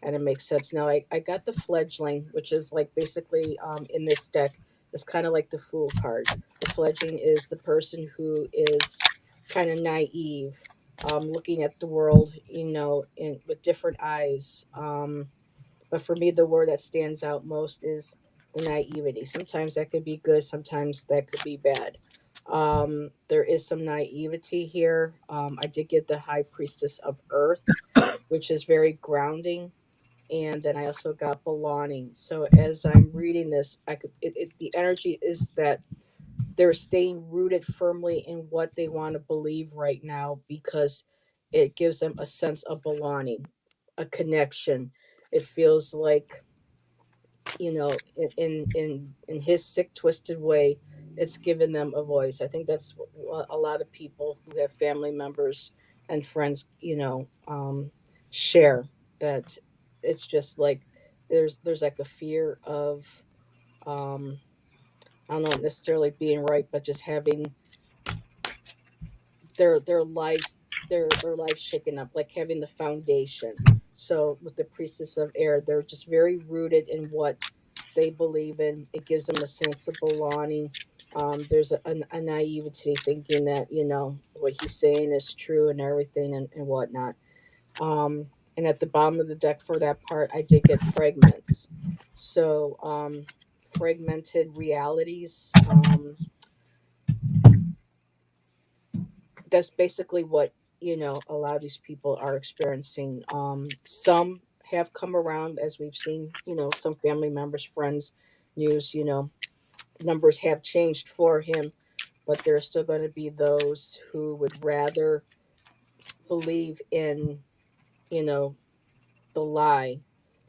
and it makes sense. Now, I got the fledgling, which is like basically in this deck, is kind of like the fool card. The fledgling is the person who is kind of naive, looking at the world, in with different eyes. But for me, the word that stands out most is the naivety. Sometimes that could be good, sometimes that could be bad. There is some naivety here. I did get the High Priestess of Earth, which is very grounding. And then I also got belonging. So as I'm reading this, the energy is that they're staying rooted firmly in what they want to believe right now because it gives them a sense of belonging, a connection. It feels like, in his sick twisted way, it's given them a voice. I think that's what a lot of people who have family members and friends, share, that it's just like there's like a fear of, um I don't know, necessarily being right, but just having their lives, their lives shaken up, like having the foundation. So with the priestess of air, they're just very rooted in what they believe in. It gives them a sense of belonging. There's a naivety, thinking that what he's saying is true and everything, and whatnot. And at the bottom of the deck for that part, I did get fragments. So fragmented realities. That's basically what, a lot of these people are experiencing. Some have come around, as we've seen, some family members, friends, news, numbers have changed for him, but there are still going to be those who would rather believe in, you know the lie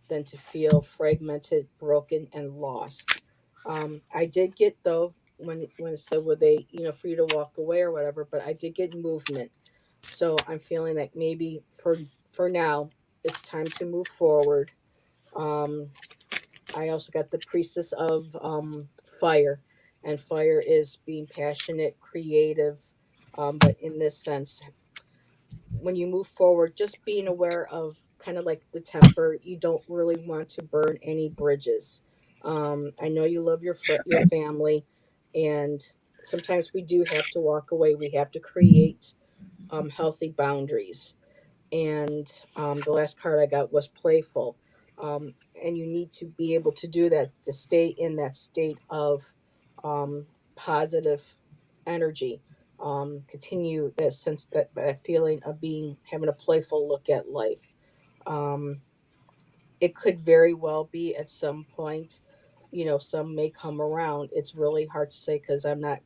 than to feel fragmented, broken, and lost. I did get, though, when it said, would they, for you to walk away or whatever, but I did get movement. So I'm feeling like maybe for now it's time to move forward. Um, I also got the priestess of fire, and fire is being passionate, creative. But in this sense, when you move forward, just being aware of kind of like the temper, you don't really want to burn any bridges. I know you love your family, and sometimes we do have to walk away. We have to create healthy boundaries. And the last card I got was playful. And you need to be able to do that to stay in that state of um, positive energy. Continue that sense, that feeling of being, having a playful look at life. Um, it could very well be at some point, some may come around. It's really hard to say because I'm not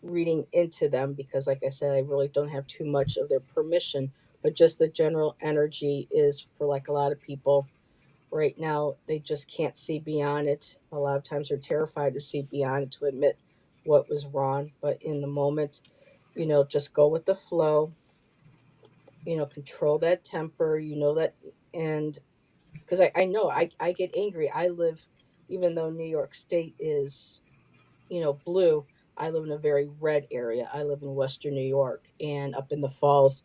reading into them, because like I said, I really don't have too much of their permission. But just the general energy is, for like a lot of people right now, they just can't see beyond it. A lot of times they're terrified to see beyond it, to admit what was wrong. But in the moment, just go with the flow, control that temper, that. And because I know I get angry. I live, even though New York State is, blue, I live in a very red area. I live in Western New York, and up in the falls.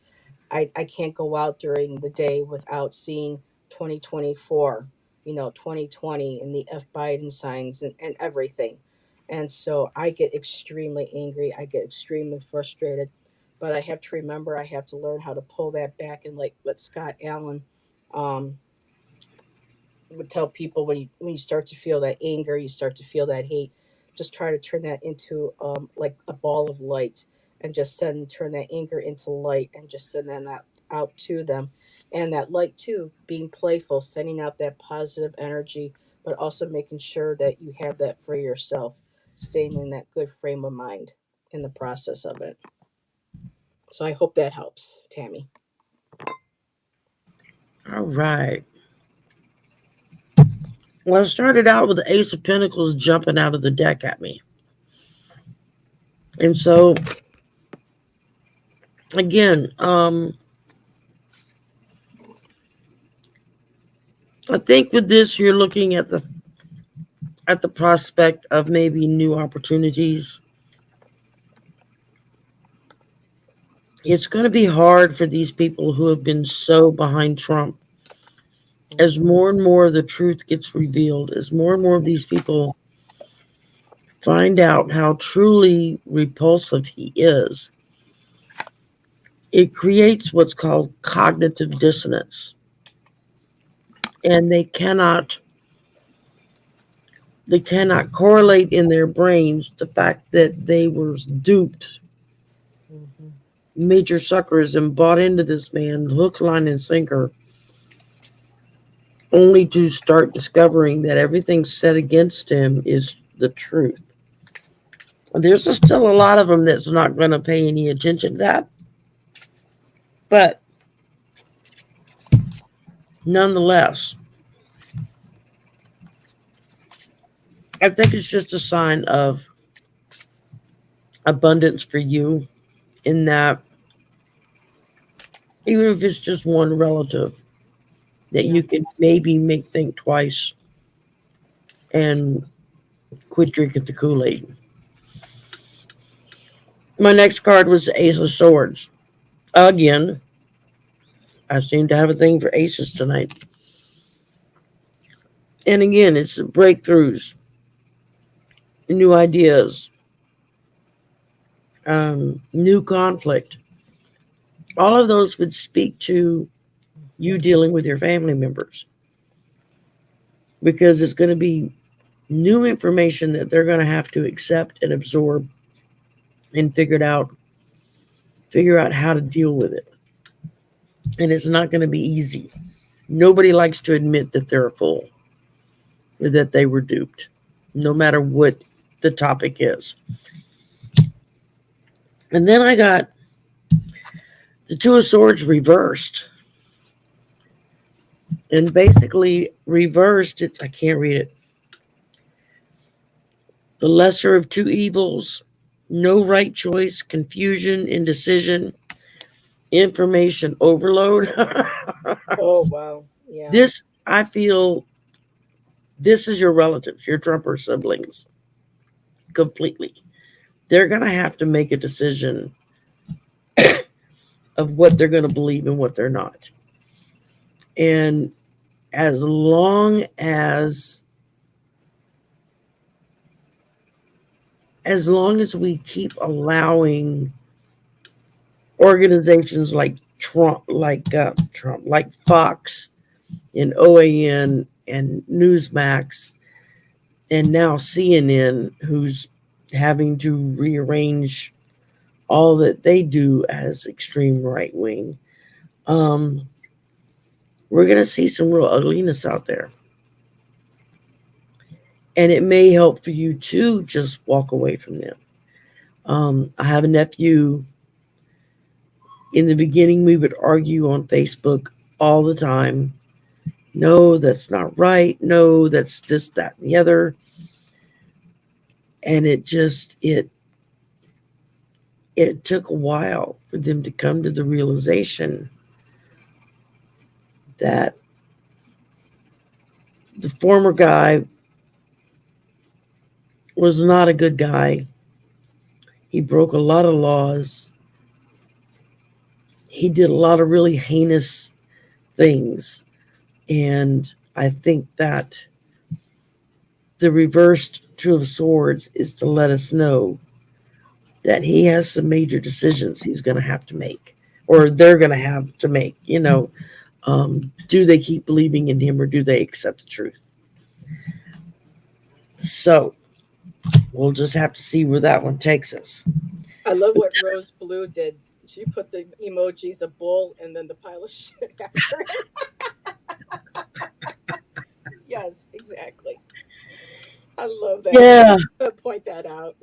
I can't go out during the day without seeing 2024, 2020, and the F Biden signs, and everything. And so I get extremely angry. I get extremely frustrated. But I have to remember, I have to learn how to pull that back. And like what Scott Allen um, would tell people, when you start to feel that anger, you start to feel that hate, just try to turn that into like a ball of light, and just turn that anger into light, and just send that out to them. And that light too, being playful, sending out that positive energy, but also making sure that you have that for yourself, staying in that good frame of mind in the process of it. So I hope that helps, Tammy. All right. Well, I started out with the Ace of Pentacles jumping out of the deck at me. And so, again, I think with this, you're looking at the prospect of maybe new opportunities. It's going to be hard for these people who have been so behind Trump. As more and more of the truth gets revealed, as more and more of these people find out how truly repulsive he is, it creates what's called cognitive dissonance. And they cannot correlate in their brains the fact that they were duped, Mm-hmm. major suckers, and bought into this man hook, line, and sinker, only to start discovering that everything said against him is the truth. There's still a lot of them that's not going to pay any attention to that, but nonetheless, I think it's just a sign of abundance for you, in that even if it's just one relative, that Yeah. you can maybe make think twice and quit drinking the Kool-Aid. My next card was the Ace of Swords. Again, I seem to have a thing for aces tonight. And again, it's the breakthroughs, new ideas, new conflict. All of those would speak to you dealing with your family members, because it's going to be new information that they're going to have to accept and absorb and figure out how to deal with it. And it's not going to be easy. Nobody likes to admit that they're a fool or that they were duped, no matter what the topic is. And then I got the Two of Swords reversed. And basically, reversed, I can't read it. The lesser of two evils, no right choice, confusion, indecision, information overload. Oh wow. Yeah. This, I feel, This is your relatives, your Trumper siblings, completely. They're going to have to make a decision of what they're going to believe and what they're not. And as long as we keep allowing organizations like Trump, like Fox and OAN and Newsmax, and now CNN, who's having to rearrange all that they do as extreme right wing, um, we're going to see some real ugliness out there. And it may help for you to just walk away from them. I have a nephew. In the beginning, we would argue on Facebook all the time. No, that's not right. No, that's this, that, and the other. And it took a while for them to come to the realization that the former guy was not a good guy. He broke a lot of laws. He did a lot of really heinous things. And I think that the reversed Two of Swords is to let us know that he has some major decisions he's going to have to make, or they're going to have to make. Do they keep believing in him or do they accept the truth? So we'll just have to see where that one takes us. I love what Rose Blue did. She put the emojis of bull and then the pile of shit after it. Yes, exactly. I love that. Yeah, Point that out.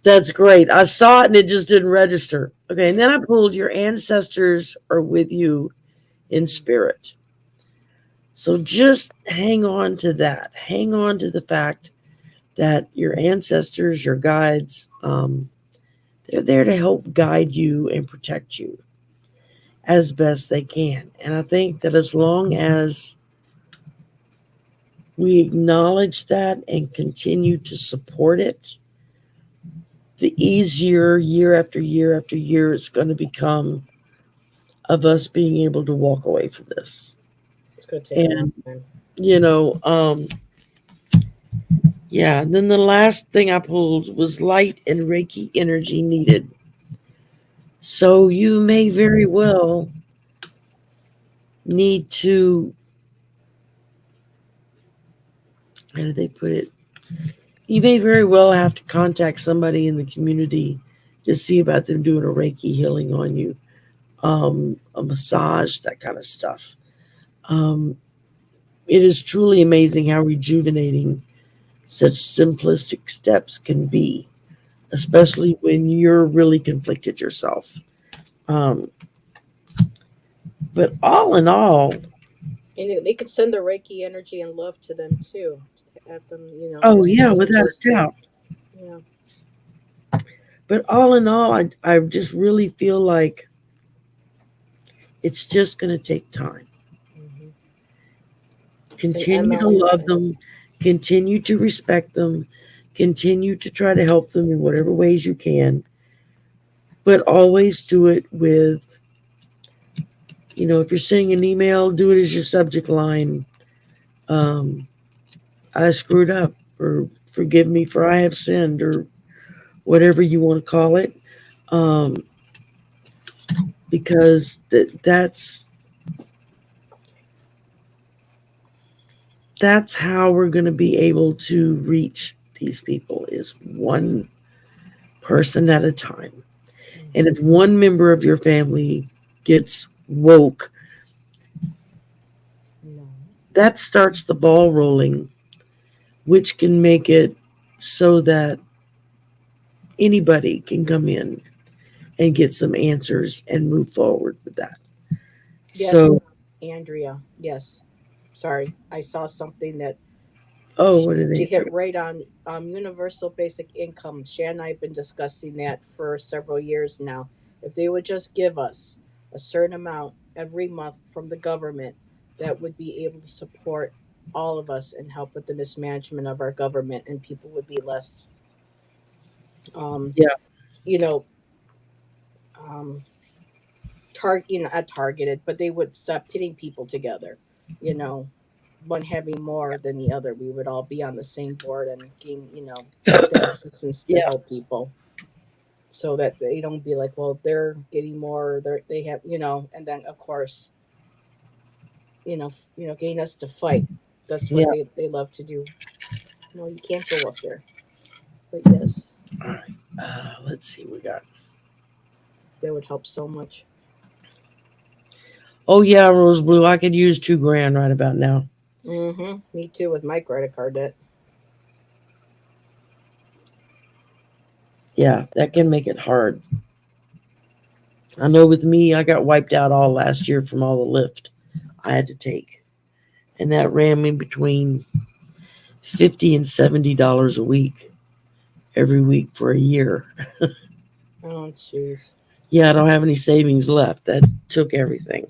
that's great. I saw it and it just didn't register. Okay, and then I pulled your ancestors are with you in spirit. So just hang on to that. Hang on to the fact that your ancestors, your guides, they're there to help guide you and protect you as best they can. And I think that as long as we acknowledge that and continue to support it, the easier year after year after year it's going to become of us being able to walk away from this. It's going to take a long And, time. you know, yeah, and then the last thing I pulled was light and Reiki energy needed. So you may very well need to, how do they put it? You may very well have to contact somebody in the community to see about them doing a Reiki healing on you, a massage, that kind of stuff. Um, it is truly amazing how rejuvenating such simplistic steps can be, especially when you're really conflicted yourself. Um, but all in all, And they could send the Reiki energy and love to them too. To have them, oh just yeah, change without those a things. doubt. Yeah. But all in all, I just really feel like it's just going to take time. Hmm. And Continue to Emma, love them, continue to respect them, continue to try to help them in whatever ways you can, but always do it with, if you're sending an email, do it as your subject line. Um, I screwed up, or forgive me for I have sinned, or whatever you want to call it. Um, because that's how we're going to be able to reach these people, is one person at a time. And if one member of your family gets woke, no. that starts the ball rolling, which can make it so that anybody can come in and get some answers and move forward with that. Yes, So, Andrea. Yes. Sorry, I saw something that oh, she, what are she they? hit right on universal basic income. Shan and I have been discussing that for several years now. If they would just give us a certain amount every month from the government, that would be able to support. all of us and help with the mismanagement of our government, and people would be less, um, Yeah, you know, um, not targeted, but they would stop pitting people together. You know, one having more than the other, we would all be on the same board and gain, that assistance to yeah, help people, so that they don't be like, well, they're getting more, they have, and then of course, getting us to fight. That's what yeah. they love to do. No, you can't go up there. But yes, All right. Let's see. We got. that would help so much. Oh yeah, Rose Blue. I could use 2 grand right about now. Mm-hmm. Me too with my credit card debt. Yeah, that can make it hard. I know with me, I got wiped out all last year from all the lift I had to take, and that ran me between $50 and $70 a week every week for a year. Oh, jeez. Yeah, I don't have any savings left. That took everything.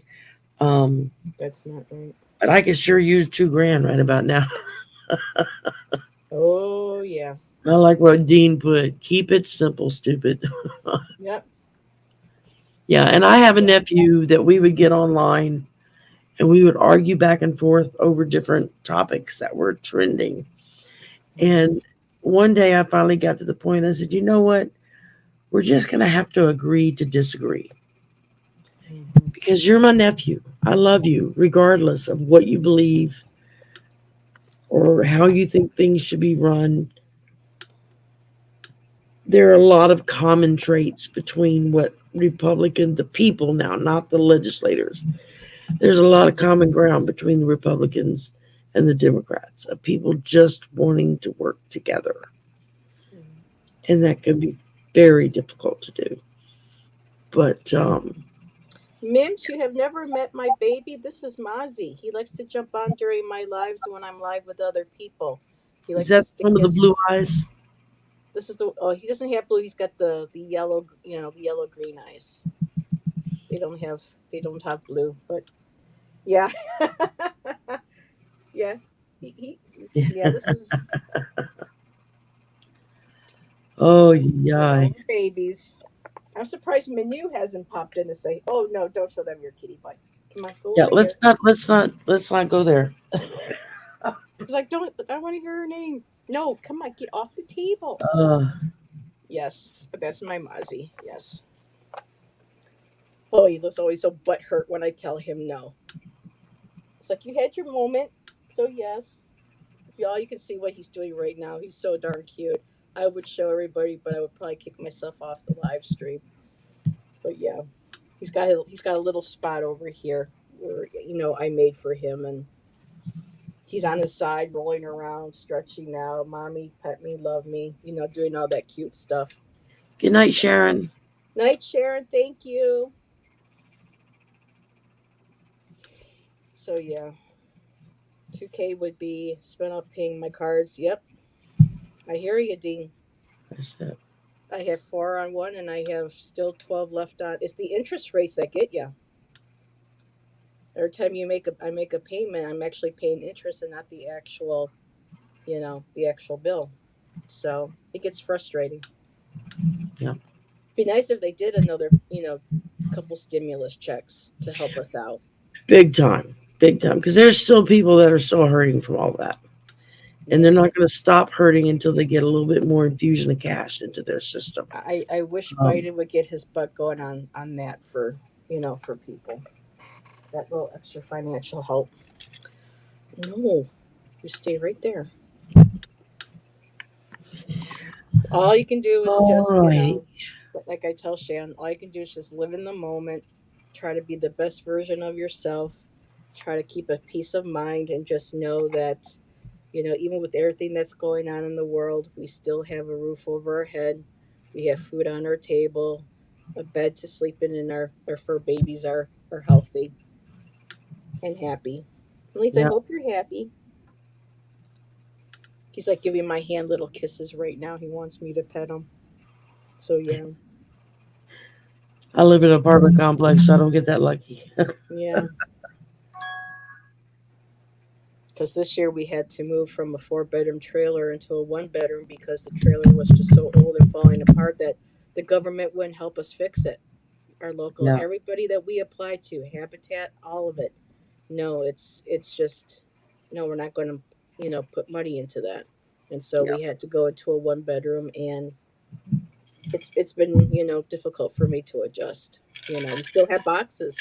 Um, That's not right. but I could sure use 2 grand right about now. Oh, yeah. I like what Dean put. Keep it simple, stupid. Yep. Yeah, and I have a Yeah. nephew that we would get online and we would argue back and forth over different topics that were trending. And one day I finally got to the point I said, you know what? We're just going to have to agree to disagree Mm-hmm. because you're my nephew. I love you regardless of what you believe or how you think things should be run. There are a lot of common traits between what the people now, not the legislators. There's a lot of common ground between the Republicans and the Democrats of people just wanting to work together. And that can be very difficult to do. But Mims, you have never met my baby. This is Mozzie. He likes to jump on during my lives when I'm live with other people. He is likes to that stick one with the his. blue eyes? This is the. Oh, he doesn't have blue. He's got the yellow. The yellow green eyes. They don't have. They don't have blue. But yeah, yeah. He. Yeah. This is. Oh, They're yeah. all babies. I'm surprised Menu hasn't popped in to say, "Oh no, don't show them your kitty butt. Come on, go Yeah, over here." let's not go there. He's like, "Don't. I want to hear her name." No, come on, get off the table. Uh, Yes, but that's my Mozzie. Yes. Oh, he looks always so butthurt when I tell him no. It's like you had your moment, so yes. If y'all, you can see what he's doing right now. He's so darn cute. I would show everybody, but I would probably kick myself off the live stream. But yeah, he's got a little spot over here where I made for him, and he's on his side, rolling around, stretching out. Mommy, pet me, love me. Doing all that cute stuff. good night, So, Sharon. night, Sharon. Thank you. So yeah, 2K would be spent off paying my cards. Yep, I hear you, Dean. That's it. I have 4 on 1, and I have still 12 left on. It's the interest rates that get you. Every time I make a payment, I'm actually paying interest and not the actual bill. So it gets frustrating. Yeah, Be nice if they did another, couple stimulus checks to help us out. big time. Because there's still people that are still hurting from all that, and they're Yeah. not going to stop hurting until they get a little bit more infusion of cash into their system. I wish Um, Biden would get his butt going on that for people. That little extra financial help. No, you stay right there. All you can do is all just, right. like I tell Shan, all you can do is just live in the moment, try to be the best version of yourself, try to keep a peace of mind, and just know that, even with everything that's going on in the world, we still have a roof over our head, we have food on our table, a bed to sleep in, and our fur babies are healthy and happy. At least I Yeah, hope you're happy. He's like giving my hand little kisses right now. He wants me to pet him. So yeah, I live in an apartment complex, so I don't get that lucky. yeah. Because this year we had to move from a 4 bedroom trailer into a 1 bedroom because the trailer was just so old and falling apart that the government wouldn't help us fix it. Our local, Yeah. everybody that we applied to, Habitat, all of it. No, it's just no, we're not going to, put money into that. And so Yeah. we had to go into a 1 bedroom, and it's been, difficult for me to adjust. We still have boxes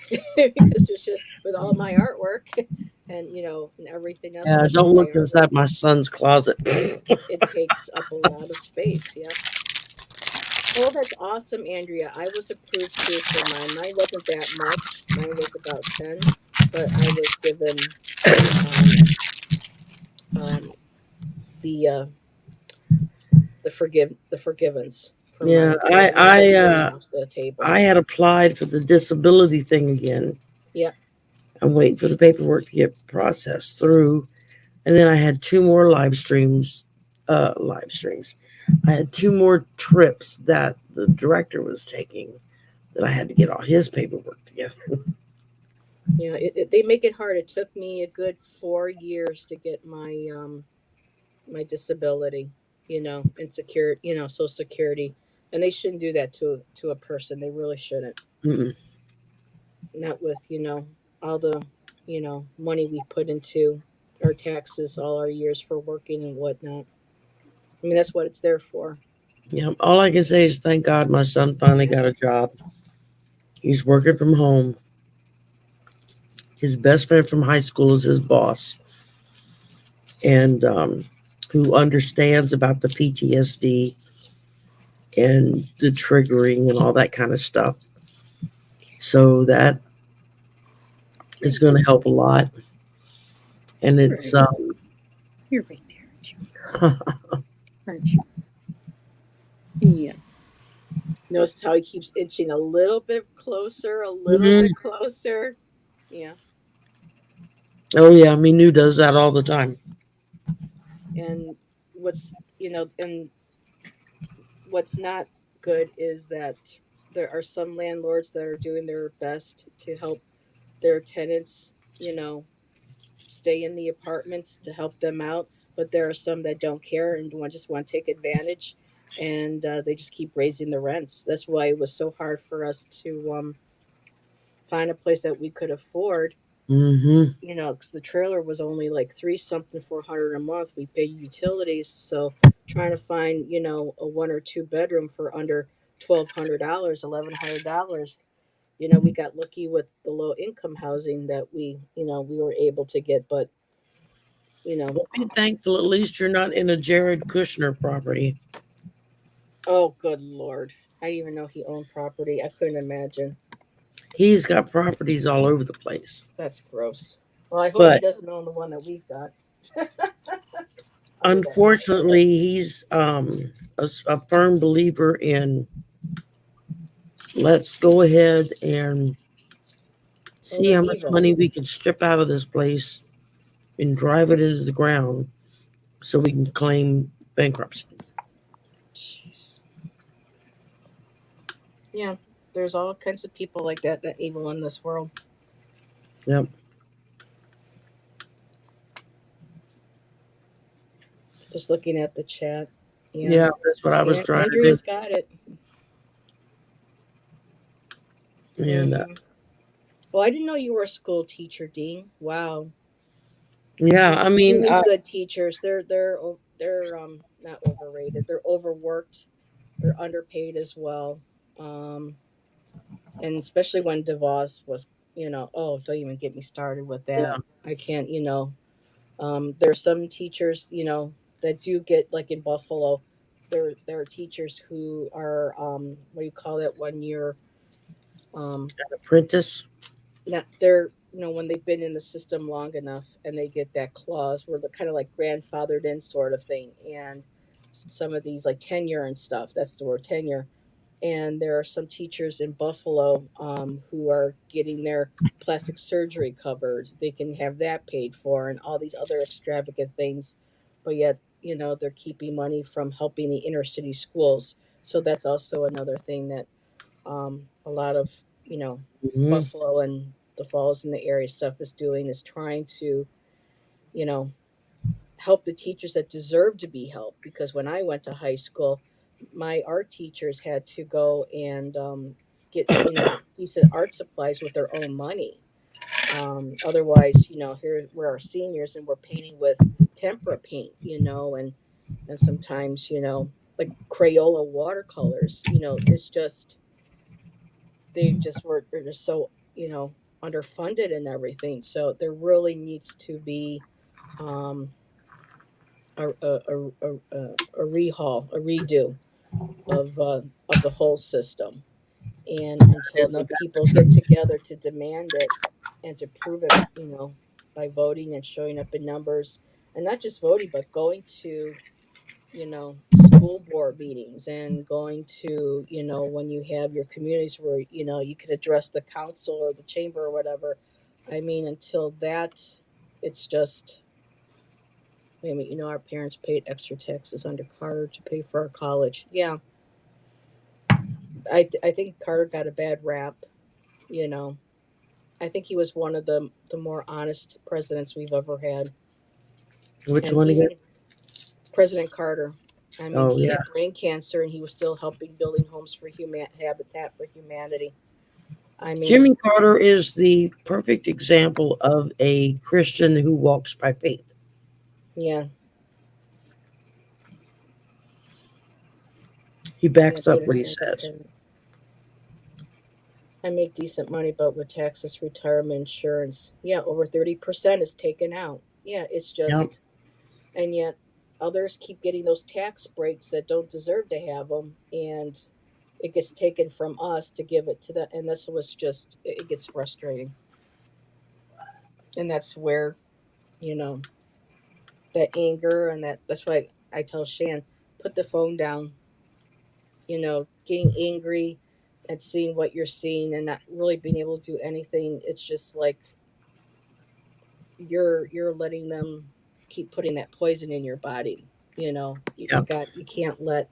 because there's just with all my artwork and and everything else, Yeah. especially Don't my look artwork, inside my son's closet. it takes up a lot of space. Yeah. Oh, that's awesome, Andrea. I was approved too for mine. Mine wasn't that much. Mine was about 10, but I was given um um the the forgivens for Yeah. mine, so I'm not getting off the table. I had applied for the disability thing again. Yeah. I'm waiting for the paperwork to get processed through. And then I had two more live streams. Live streams. I had two more trips that the director was taking that I had to get all his paperwork together. Yeah, they make it hard. It took me a good 4 years to get my disability, and secure, Social Security, and they shouldn't do that to a person. They really shouldn't. Mm-mm. Not with all the money we put into our taxes all our years for working and whatnot. I mean, that's what it's there for. Yeah, all I can say is thank God my son finally got a job. He's working from home. His best friend from high school is his boss, and who understands about the PTSD and the triggering and all that kind of stuff. So that is going to help a lot. And it's You're right there, aren't you? Yeah. Notice how he keeps inching a little bit closer, a little Mhm. bit closer. Yeah. Oh yeah, Minu does that all the time. And what's and what's not good is that there are some landlords that are doing their best to help their tenants, stay in the apartments to help them out, but there are some that don't care and just want to take advantage, and they just keep raising the rents. That's why it was so hard for us to find a place that we could afford. Hmm. Because the trailer was only like three something 400 a month. We paid utilities, so trying to find a 1 or 2 bedroom for under $1,200, $1,100. We got lucky with the low income housing that we were able to get, but you know, Well, be thankful at least you're not in a Jared Kushner property. oh good lord, I didn't even know he owned property. I couldn't imagine. He's got properties all over the place. That's gross. Well, I hope he But doesn't own the one that we've got. I'll leave that in there. unfortunately, he's a firm believer in let's go ahead and Well, see they're how much evil. money we can strip out of this place and drive it into the ground so we can claim bankruptcy. Jeez. Yeah, there's all kinds of people like that evil in this world. Yep. Just looking at the chat. Yeah. Yeah, that's what I was trying to do. Andrea's got it. And Hmm. Well, I didn't know you were a school teacher, Dean. Wow. yeah, We I we mean, need good teachers. They're not overrated. They're overworked. They're underpaid as well. Um, and especially when DeVos was, oh, don't even get me started with yeah, that. I can't, there's some teachers, that do get like in Buffalo. There are teachers who are what do you call that when you're um an apprentice. not they're when they've been in the system long enough and they get that clause where they're kind of like grandfathered in sort of thing, and some of these like tenure and stuff, that's the word, tenure. And there are some teachers in Buffalo who are getting their plastic surgery covered. They can have that paid for and all these other extravagant things, but yet they're keeping money from helping the inner city schools. So that's also another thing that a lot of Hmm. Buffalo and the Falls in the area stuff is doing, is trying to you know, help the teachers that deserve to be helped. Because when I went to high school, my art teachers had to go and get, decent art supplies with their own money. Otherwise, here we're our seniors and we're painting with tempera paint, and sometimes, like Crayola watercolors, it's just, they're just so, underfunded and everything. So there really needs to be um, a rehaul, a redo of the whole system. And until Isn't enough that the people get truth? together to demand it and to prove it, by voting and showing up in numbers, and not just voting, but going to, school board meetings, and going to, when you have your communities where, you could address the council or the chamber or whatever. I mean, until that, it's just, I mean, our parents paid extra taxes under Carter to pay for our college. Yeah, I think Carter got a bad rap. You know, I think he was one of the more honest presidents we've ever had, Which and one again? even President Carter. I mean, Oh he yeah, had brain cancer, and he was still helping building homes for Habitat for Humanity. I mean, Jimmy Carter is the perfect example of a Christian who walks by faith. yeah, He yeah, backs they up what he decided says. to. I make decent money, but with taxes, retirement insurance, yeah, over 30% is taken out. Yeah, it's Yep. just, and yet others keep getting those tax breaks that don't deserve to have them, and it gets taken from us to give it to them, and that's what's just, it gets frustrating. And that's where, you know that anger, and that's why I tell Shan, put the phone down. Getting angry at seeing what you're seeing and not really being able to do anything. It's just like you're letting them keep putting that poison in your body. You Yep. got, you can't let,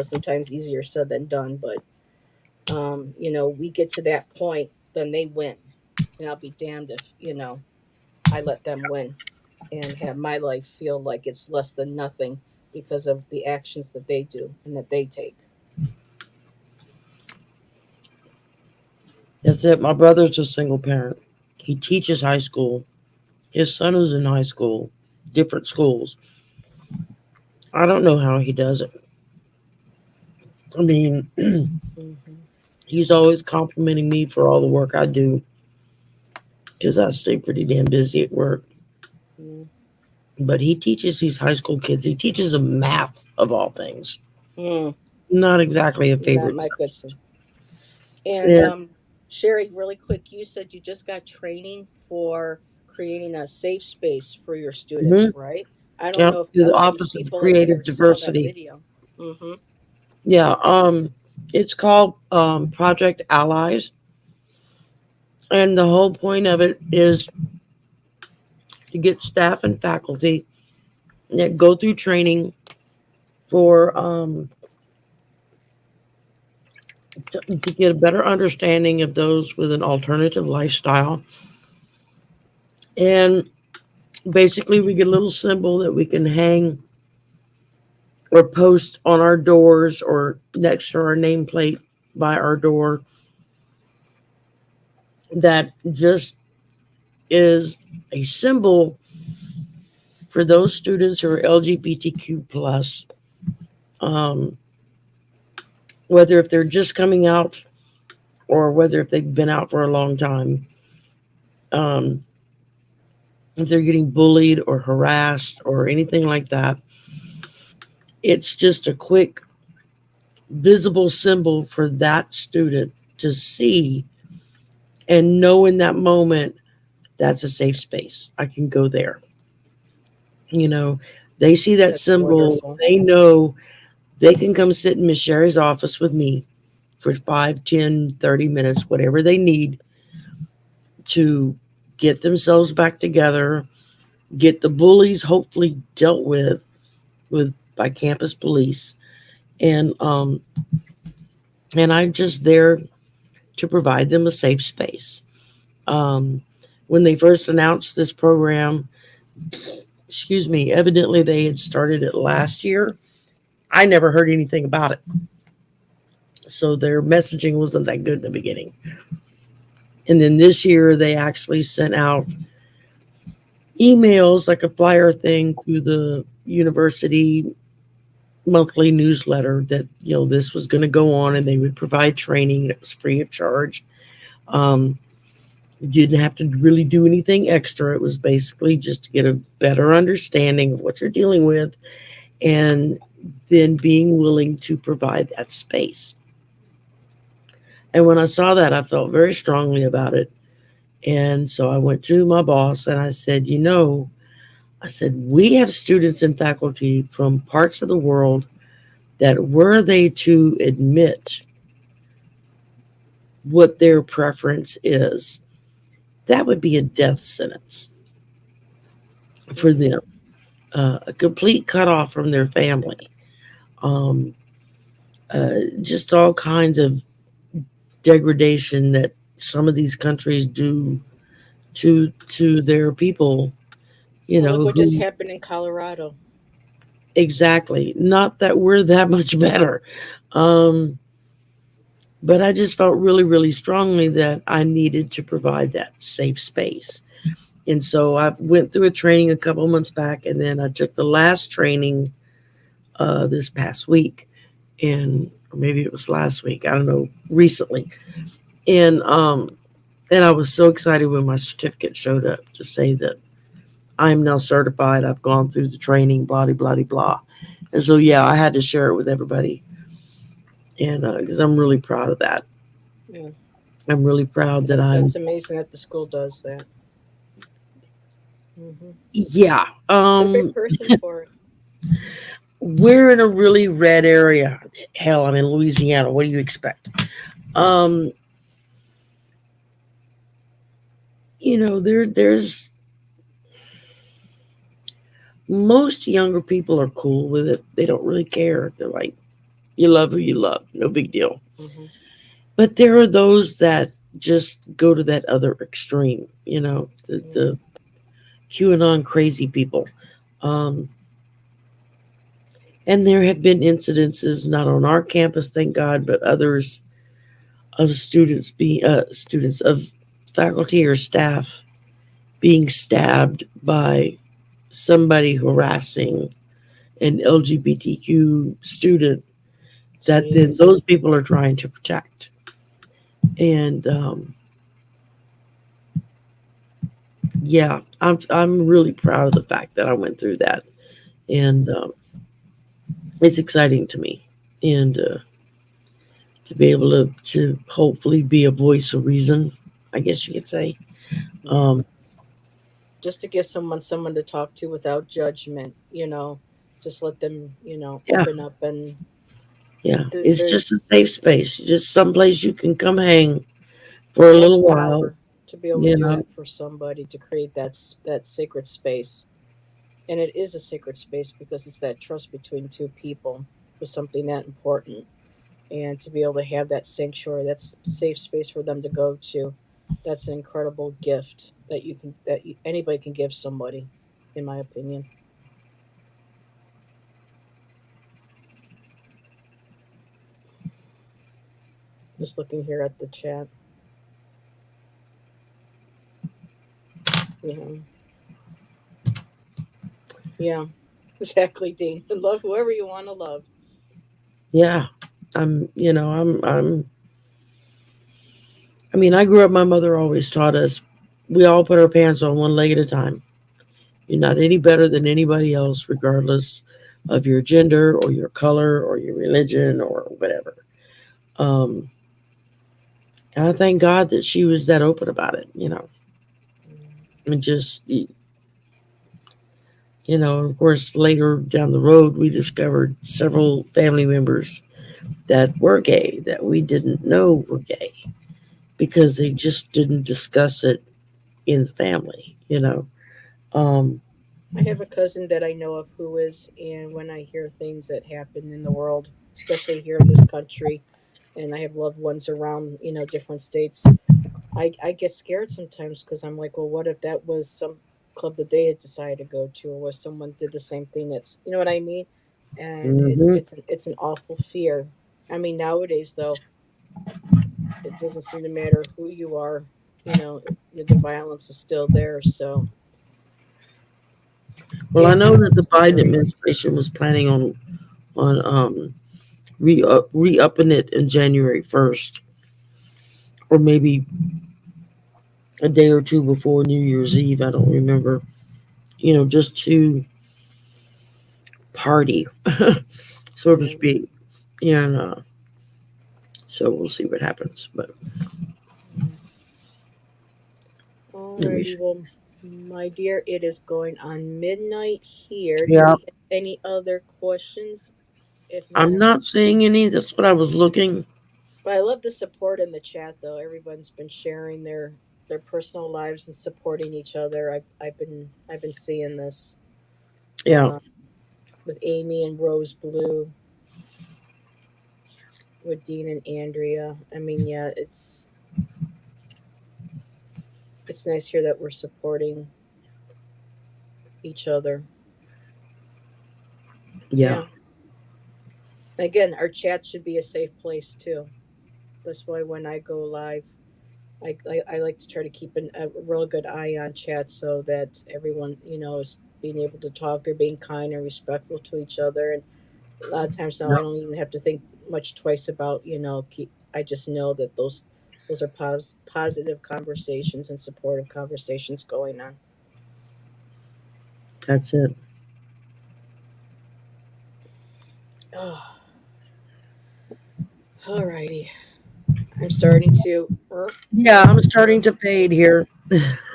sometimes easier said than done, but we get to that point, then they win. And I'll be damned if, I let them win and have my life feel like it's less than nothing because of the actions that they do and that they take. That's it. My brother's a single parent. He teaches high school. His son is in high school, different schools. I don't know how he does it. I mean, Hmm. he's always complimenting me for all the work I do because I stay pretty damn busy at work. Yeah. But he teaches these high school kids. He teaches them math of all things. Mm, Not exactly a not favorite my good subject. son. And Yeah. Sherry, really quick, you said you just got training for creating a safe space for your students, Hmm. right? I don't Yep. know if To the everybody's Office of people in here Creative saw that Diversity. video. Mm-hmm. Yeah. It's called Project Allies, and the whole point of it is to get staff and faculty that go through training for to get a better understanding of those with an alternative lifestyle. And basically, we get a little symbol that we can hang or post on our doors or next to our nameplate by our door that just is a symbol for those students who are LGBTQ plus, um, whether if they're just coming out or whether if they've been out for a long time, um, if they're getting bullied or harassed or anything like that. It's just a quick visible symbol for that student to see and know in that moment that's a safe space. I can go there. You know, they see that That's symbol, wonderful. they know they can come sit in Miss Sherry's office with me for 5, 10, 30 minutes, whatever they need to get themselves back together, get the bullies hopefully dealt with by campus police. And I'm just there to provide them a safe space. Um, when they first announced this program, excuse me, evidently they had started it last year. I never heard anything about it. So their messaging wasn't that good in the beginning. And then this year they actually sent out emails, like a flyer thing, through the university monthly newsletter that, this was going to go on and they would provide training that was free of charge. Um, you didn't have to really do anything extra. It was basically just to get a better understanding of what you're dealing with, and then being willing to provide that space. And when I saw that, I felt very strongly about it. And so I went to my boss and I said, I said, we have students and faculty from parts of the world that, were they to admit what their preference is, that would be a death sentence for them, a complete cutoff from their family, um, just all kinds of degradation that some of these countries do to their people. Well, look what just Who, happened in Colorado. exactly, not that we're that much better. Um, but I just felt really, really strongly that I needed to provide that safe space. And so I went through a training a couple of months back, and then I took the last training this past week, and or maybe it was last week. I don't know, recently. And I was so excited when my certificate showed up to say that I am now certified. I've gone through the training, blah blah blah blah. And so yeah, I had to share it with everybody, and because I'm really proud of that. Yeah, I'm really proud that that's I'm. amazing that the school does that. Hmm. Yeah. Perfect person for it. We're in a really red area. Hell, I'm in Louisiana. What do you expect? Um, there's most younger people are cool with it. They don't really care. They're like, you love who you love, no big deal. Hmm. But there are those that just go to that other extreme. The QAnon crazy people. Um, and there have been incidences, not on our campus, thank God, but others, of students of faculty or staff being stabbed by somebody harassing an LGBTQ student that then Jeez. those people are trying to protect. And yeah, I'm really proud of the fact that I went through that, and it's exciting to me, and to be able to hopefully be a voice of reason, I guess you could say. Yeah. Um, Just to give someone to talk to without judgment, just let them, yeah, open up, and yeah, it's there's just a safe space, just someplace you can come hang for a that's little while. power to be able to You do know, that for somebody, to create that sacred space. And it is a sacred space because it's that trust between two people with something that important, and to be able to have that sanctuary, that's safe space for them to go to. That's an incredible gift that anybody can give somebody, in my opinion. Just looking here at the chat. Yeah, yeah, exactly, Dean. Love whoever you want to love. yeah. I mean, I grew up. My mother always taught us we all put our pants on one leg at a time. You're not any better than anybody else, regardless of your gender or your color or your religion or whatever. Um, and I thank God that she was that open about it, and just, of course, later down the road, we discovered several family members that were gay that we didn't know were gay because they just didn't discuss it in the family. Um, I have a cousin that I know of who is, and when I hear things that happen in the world, especially here in this country, and I have loved ones around, different states, I get scared sometimes because I'm like, well, what if that was some club that they had decided to go to, or where someone did the same thing. That's, you know what I mean. And Hmm. it's an awful fear. I mean, nowadays though, it doesn't seem to matter who you are. The violence is still there. So Well, I yeah, know that the it's Biden scary. administration was planning on re-upping it in January 1st, or maybe a day or two before New Year's Eve. I don't remember. Just to party, so to Yeah. speak. And so we'll see what happens. But Yeah. let me. Alrighty, well, my dear, it is going on midnight here. Do Yeah, we have any other questions? If I'm not, not seeing any. That's what I was looking. but I love the support in the chat, though. Everyone's been sharing their personal lives and supporting each other. I've been seeing this Yeah, uh, with Amy and Rose Blue, with Dean and Andrea. I mean, yeah, it's nice here that we're supporting each other. yeah, Yeah. Again, our chat should be a safe place too. That's why when I go live, I like to try to keep a real good eye on chat so that everyone, is being able to talk. They're being kind and respectful to each other. And a lot of times now, yeah. I don't even have to think much twice about, I just know that those are positive conversations and supportive conversations going on. That's it. Oh, alrighty. I'm starting to. Yeah, I'm starting to fade here.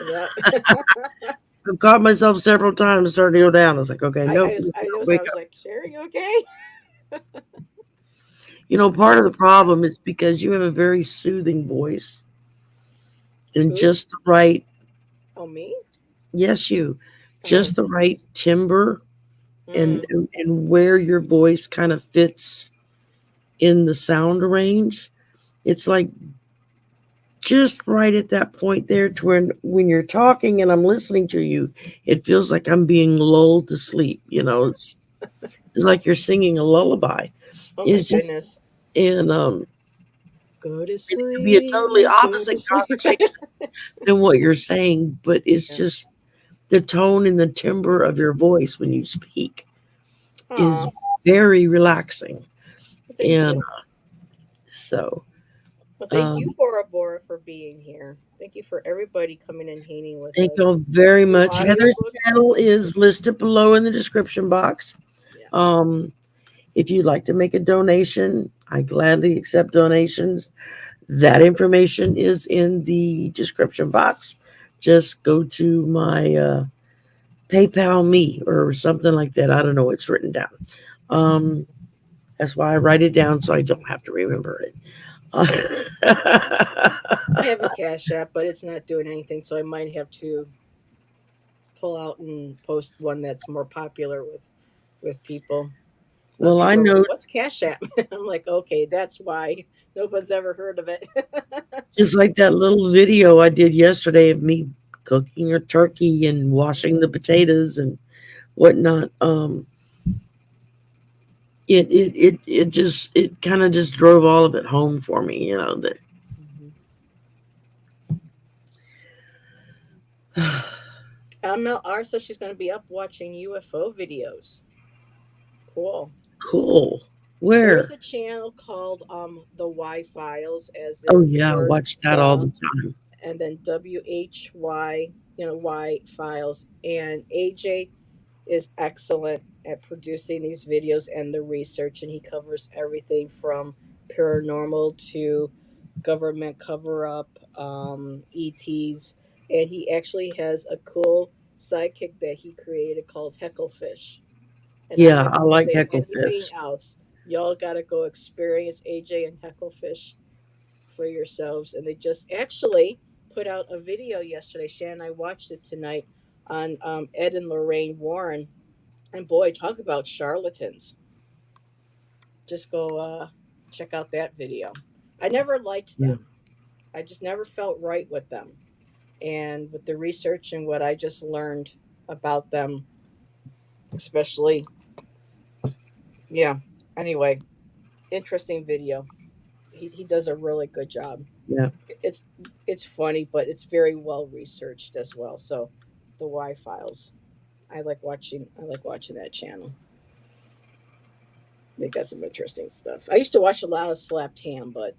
Yeah. I've caught myself several times starting to go down. I was like, okay, nope. I noticed. I Wake was up. like, Sherry, you okay? Part of the Yeah. problem is because you have a very soothing voice and Who? just the right, Oh, me? yes, you, Oh. just the right timbre and Mm. and where your voice kind of fits in the sound range. It's like just right at that point there to when you're talking and I'm listening to you, it feels like I'm being lulled to sleep. It's like you're singing a lullaby. Oh my It's just goodness. and Go to it could be a totally sleep. Go to opposite sleep. conversation than what you're saying, but it's Yeah. just the tone and the timbre of your voice when you speak is Oh, very relaxing. thank And you. so, Well, thank you, um, Bora Bora, for being here. Thank you for everybody coming and hanging with thank us. y'all very New much. Heather's audiobooks. channel is listed below in the description box. Yeah. Um, if you'd like to make a donation, I gladly accept donations. That information is in the description box. Just go to my PayPal me or something like that. I don't know. It's written down. Um, that's why I write it down so I don't have to remember it. I have a Cash App, but it's not doing anything, so I might have to pull out and post one that's more popular with people. Well, I People are like, know "What's Cash App?" I'm like, "Okay, that's why nobody's ever heard of it." just like that little video I did yesterday of me cooking a turkey and washing the potatoes and whatnot. It kind of just drove all of it home for me, that Mhm. uh, Mel R says she's going to be up watching UFO videos. Cool. cool. There is Where? a channel called the Y Files, as Oh in the yeah, I word watch that all the, the time. and then WHY, Y Files. And AJ is excellent at producing these videos and the research, and he covers everything from paranormal to government cover up, ETs, and he actually has a cool sidekick that he created called Hecklefish. And I'm Yeah, not I going to like say anything Hecklefish. else. Y'all got to go experience AJ and Hecklefish for yourselves. And they just actually put out a video yesterday. Shannon and I watched it tonight on Ed and Lorraine Warren. And boy, talk about charlatans. Just go check out that video. I never liked Yeah. them. I just never felt right with them. and with the research and what I just learned about them, especially, yeah. Anyway, interesting video. He does a really good job. Yeah. It's it's funny, but it's very well researched as well. So the Y files, I like watching that channel. They got some interesting stuff. I used to watch a lot of slapped ham, but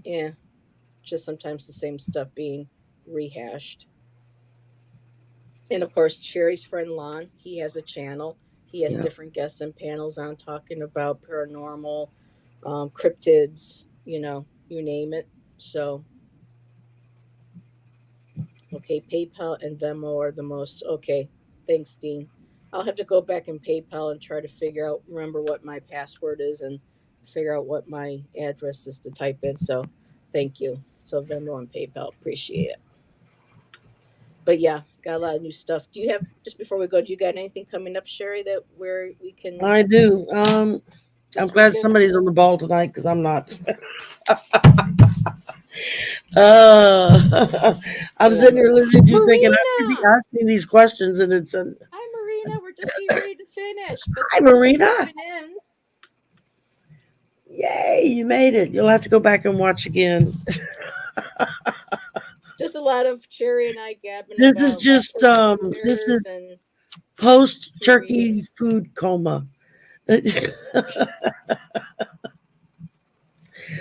yeah, just sometimes the same stuff being rehashed. And of course, Sherry's friend Lon, he has a channel. He has Yeah. different guests and panels on talking about paranormal, cryptids, you name it. So, okay, PayPal and Venmo are the most. Okay, thanks, Dean. I'll have to go back in PayPal and try to remember what my password is and figure out what my address is to type in. So, thank you. So, Venmo and PayPal, appreciate it. But yeah, got a lot of new stuff. Do you have, just before we go, do you got anything coming up, Sherry, that where we can I do. I'm this glad weekend? somebody's on the ball tonight because I'm not. I'm Yeah. sitting here listening to you thinking I should be Marina! asking these questions, and it's a Hi, Marina. We're just getting ready to finish. But hi, thanks for Marina. popping in. Yay, you made it. You'll have to go back and watch again. Just a lot of Sherry and I gabbing This about is just this leprechauns is and post free turkey readings. food coma.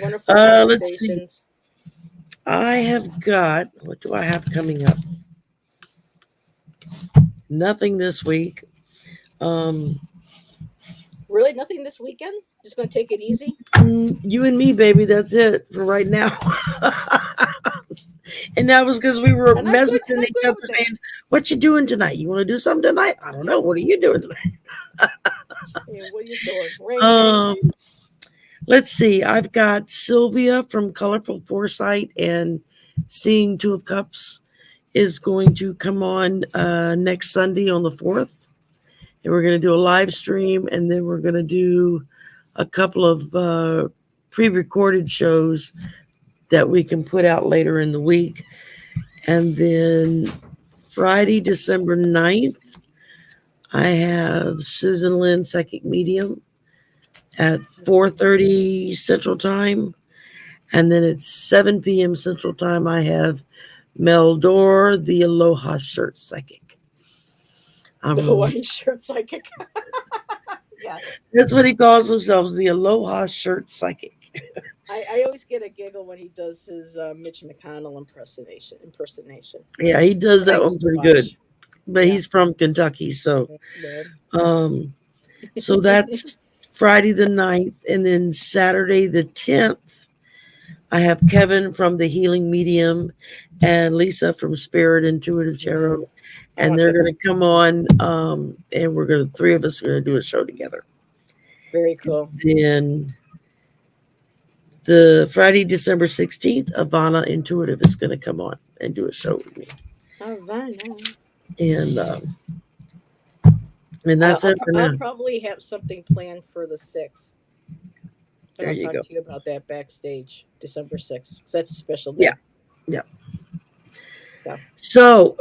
Wonderful Let's see. conversations. I have got, what do I have coming up? Nothing this week. Really, nothing this weekend? Just going to take it easy? You and me, baby. That's it for right now. And that was because we were And I'm good, messaging each with other that. saying, "What you doing tonight? You want to do something tonight? I don't know. What are you doing tonight?" Yeah, what are you doing? Rain. Let's see. I've got Sylvia from Colorful Foresight and Seeing Two of Cups is going to come on next Sunday on the 4th. And we're going to do a live stream, and then we're going to do a couple of pre-recorded shows that we can put out later in the week. And then Friday, December 9th, I have Susan Lynn, Psychic Medium, at 4:30 Central Time. And then at 7 p.m. Central Time, I have Mel Dor, the Aloha Shirt Psychic. The Hawaiian shirt psychic. Yes. That's what he calls himself, the Aloha Shirt Psychic. I always get a giggle when he does his Mitch McConnell impersonation. Yeah, he does that one pretty good. But Yeah. he's from Kentucky, so Yeah. so that's Friday the 9th, and then Saturday the 10th, I have Kevin from the Healing Medium and Lisa from Spirit Intuitive Tarot, and they're going to come on, and we're going to, three of us are going to do a show together. Very cool. Then the Friday, December 16th, Ivana Intuitive is going to come on and do a show with me. Ivana. And that's it for now. I'll probably have something planned for the 6th. There I'll you talk go. to you about that backstage, December 6th. Because that's a special day. Yeah. So,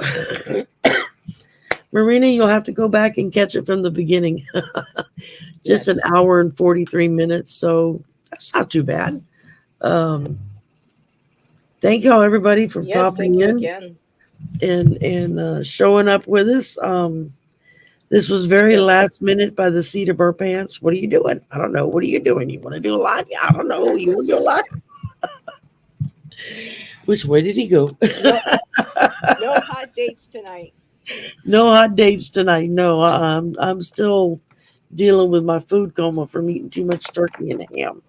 Marina, you'll have to go back and catch it from the beginning. Just yes. an hour and 43 minutes. So that's not too bad. Thank y'all, everybody, for popping in again. and showing up with us. This was very last minute by the seat of her pants. What are you doing? I don't know. What are you doing? You want to do a live? Yeah, I don't know. You want to do a live? Which way did he go? No hot dates tonight. No hot dates tonight. No, I'm still dealing with my food coma from eating too much turkey and ham.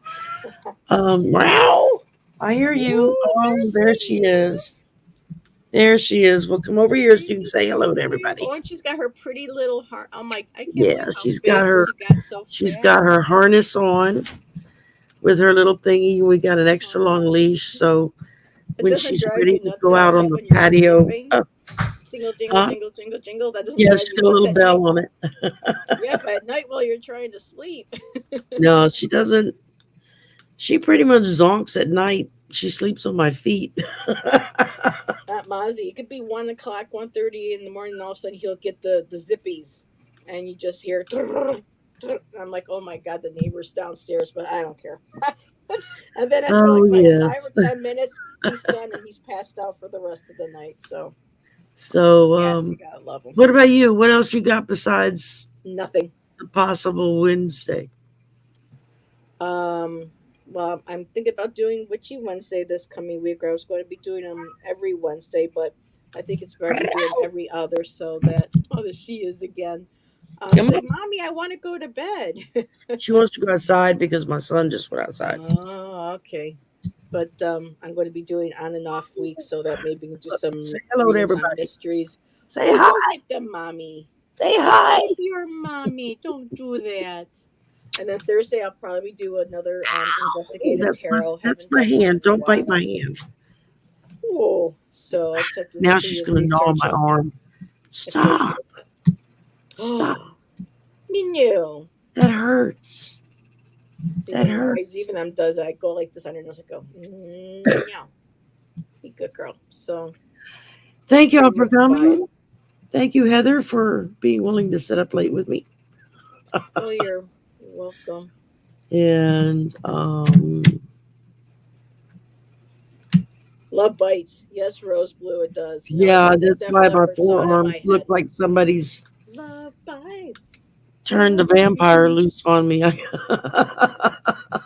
Wow. I hear you. Ooh, Oh, there she is. There she is. Well, come over here so you can say hello to everybody. Oh, and she's got her pretty little heart. I'm like, I can't Yeah, believe how she's big got her. she got so She's fast. got her harness on with her little thingy. We got an extra long leash, so when she's ready to go out on the patio, Jingle, jingle, jingle, jingle, jingle. That doesn't yeah, drive she's you got a little nuts at bell night? on it. Yeah, but at night while you're trying to sleep. No, she doesn't. She pretty much zonks at night. She sleeps on my feet. Not Mozzie. It could be 1 o'clock, 1:30 in the morning, and all of a sudden he'll get the zippies, and you just hear. I'm like, oh my god, the neighbor's downstairs, but I don't care. And then after Oh, like yes. 5 or 10 minutes, he's done and he's passed out for the rest of the night. So So, yes, you gotta love him. what about you? What else you got besides Nothing. the possible Wednesday? Well, I'm thinking about doing Witchy Wednesday this coming week. Or I was going to be doing them every Wednesday, but I think it's better to do them every other so that there she is again. Come Say, on. Mommy, I want to go to bed. She wants to go outside because my son just went outside. Oh, okay. But I'm going to be doing on and off weeks so that maybe we can do some Say hello to readings on everybody. mysteries. Say Oh, hi. don't hit them, Mommy. Say hi. Hit your mommy. Don't do that. And then Thursday I'll probably do another investigative tarot. That's Haven't my done that in hand. a Don't bite while. my hand. Oh, so except Now she's going to gnaw on my arm. Stop. Stop. Minyo. That hurts. See, That when hurts. even them does, I go like this on her nose. I go, meow. Be good girl. So Thank you all for coming. Thank you, Heather, for being willing to sit up late with me. Oh, you're welcome. And Love bites. Yes, Rose Blue, it does. yeah, that's Def why my Leppard song in forearms my look head. like somebody's Love bites. turned the vampire loose on me.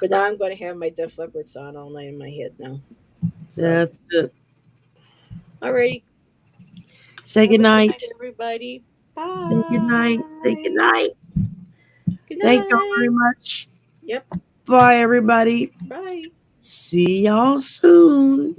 But now I'm going to have my Def Leppard song all night in my head now. So. That's it. Alrighty. Say goodnight. Good night, everybody. Bye. Say goodnight. Say goodnight. Good night. Thank y'all very much. Yep. Bye, everybody. Bye. See y'all soon. Yep.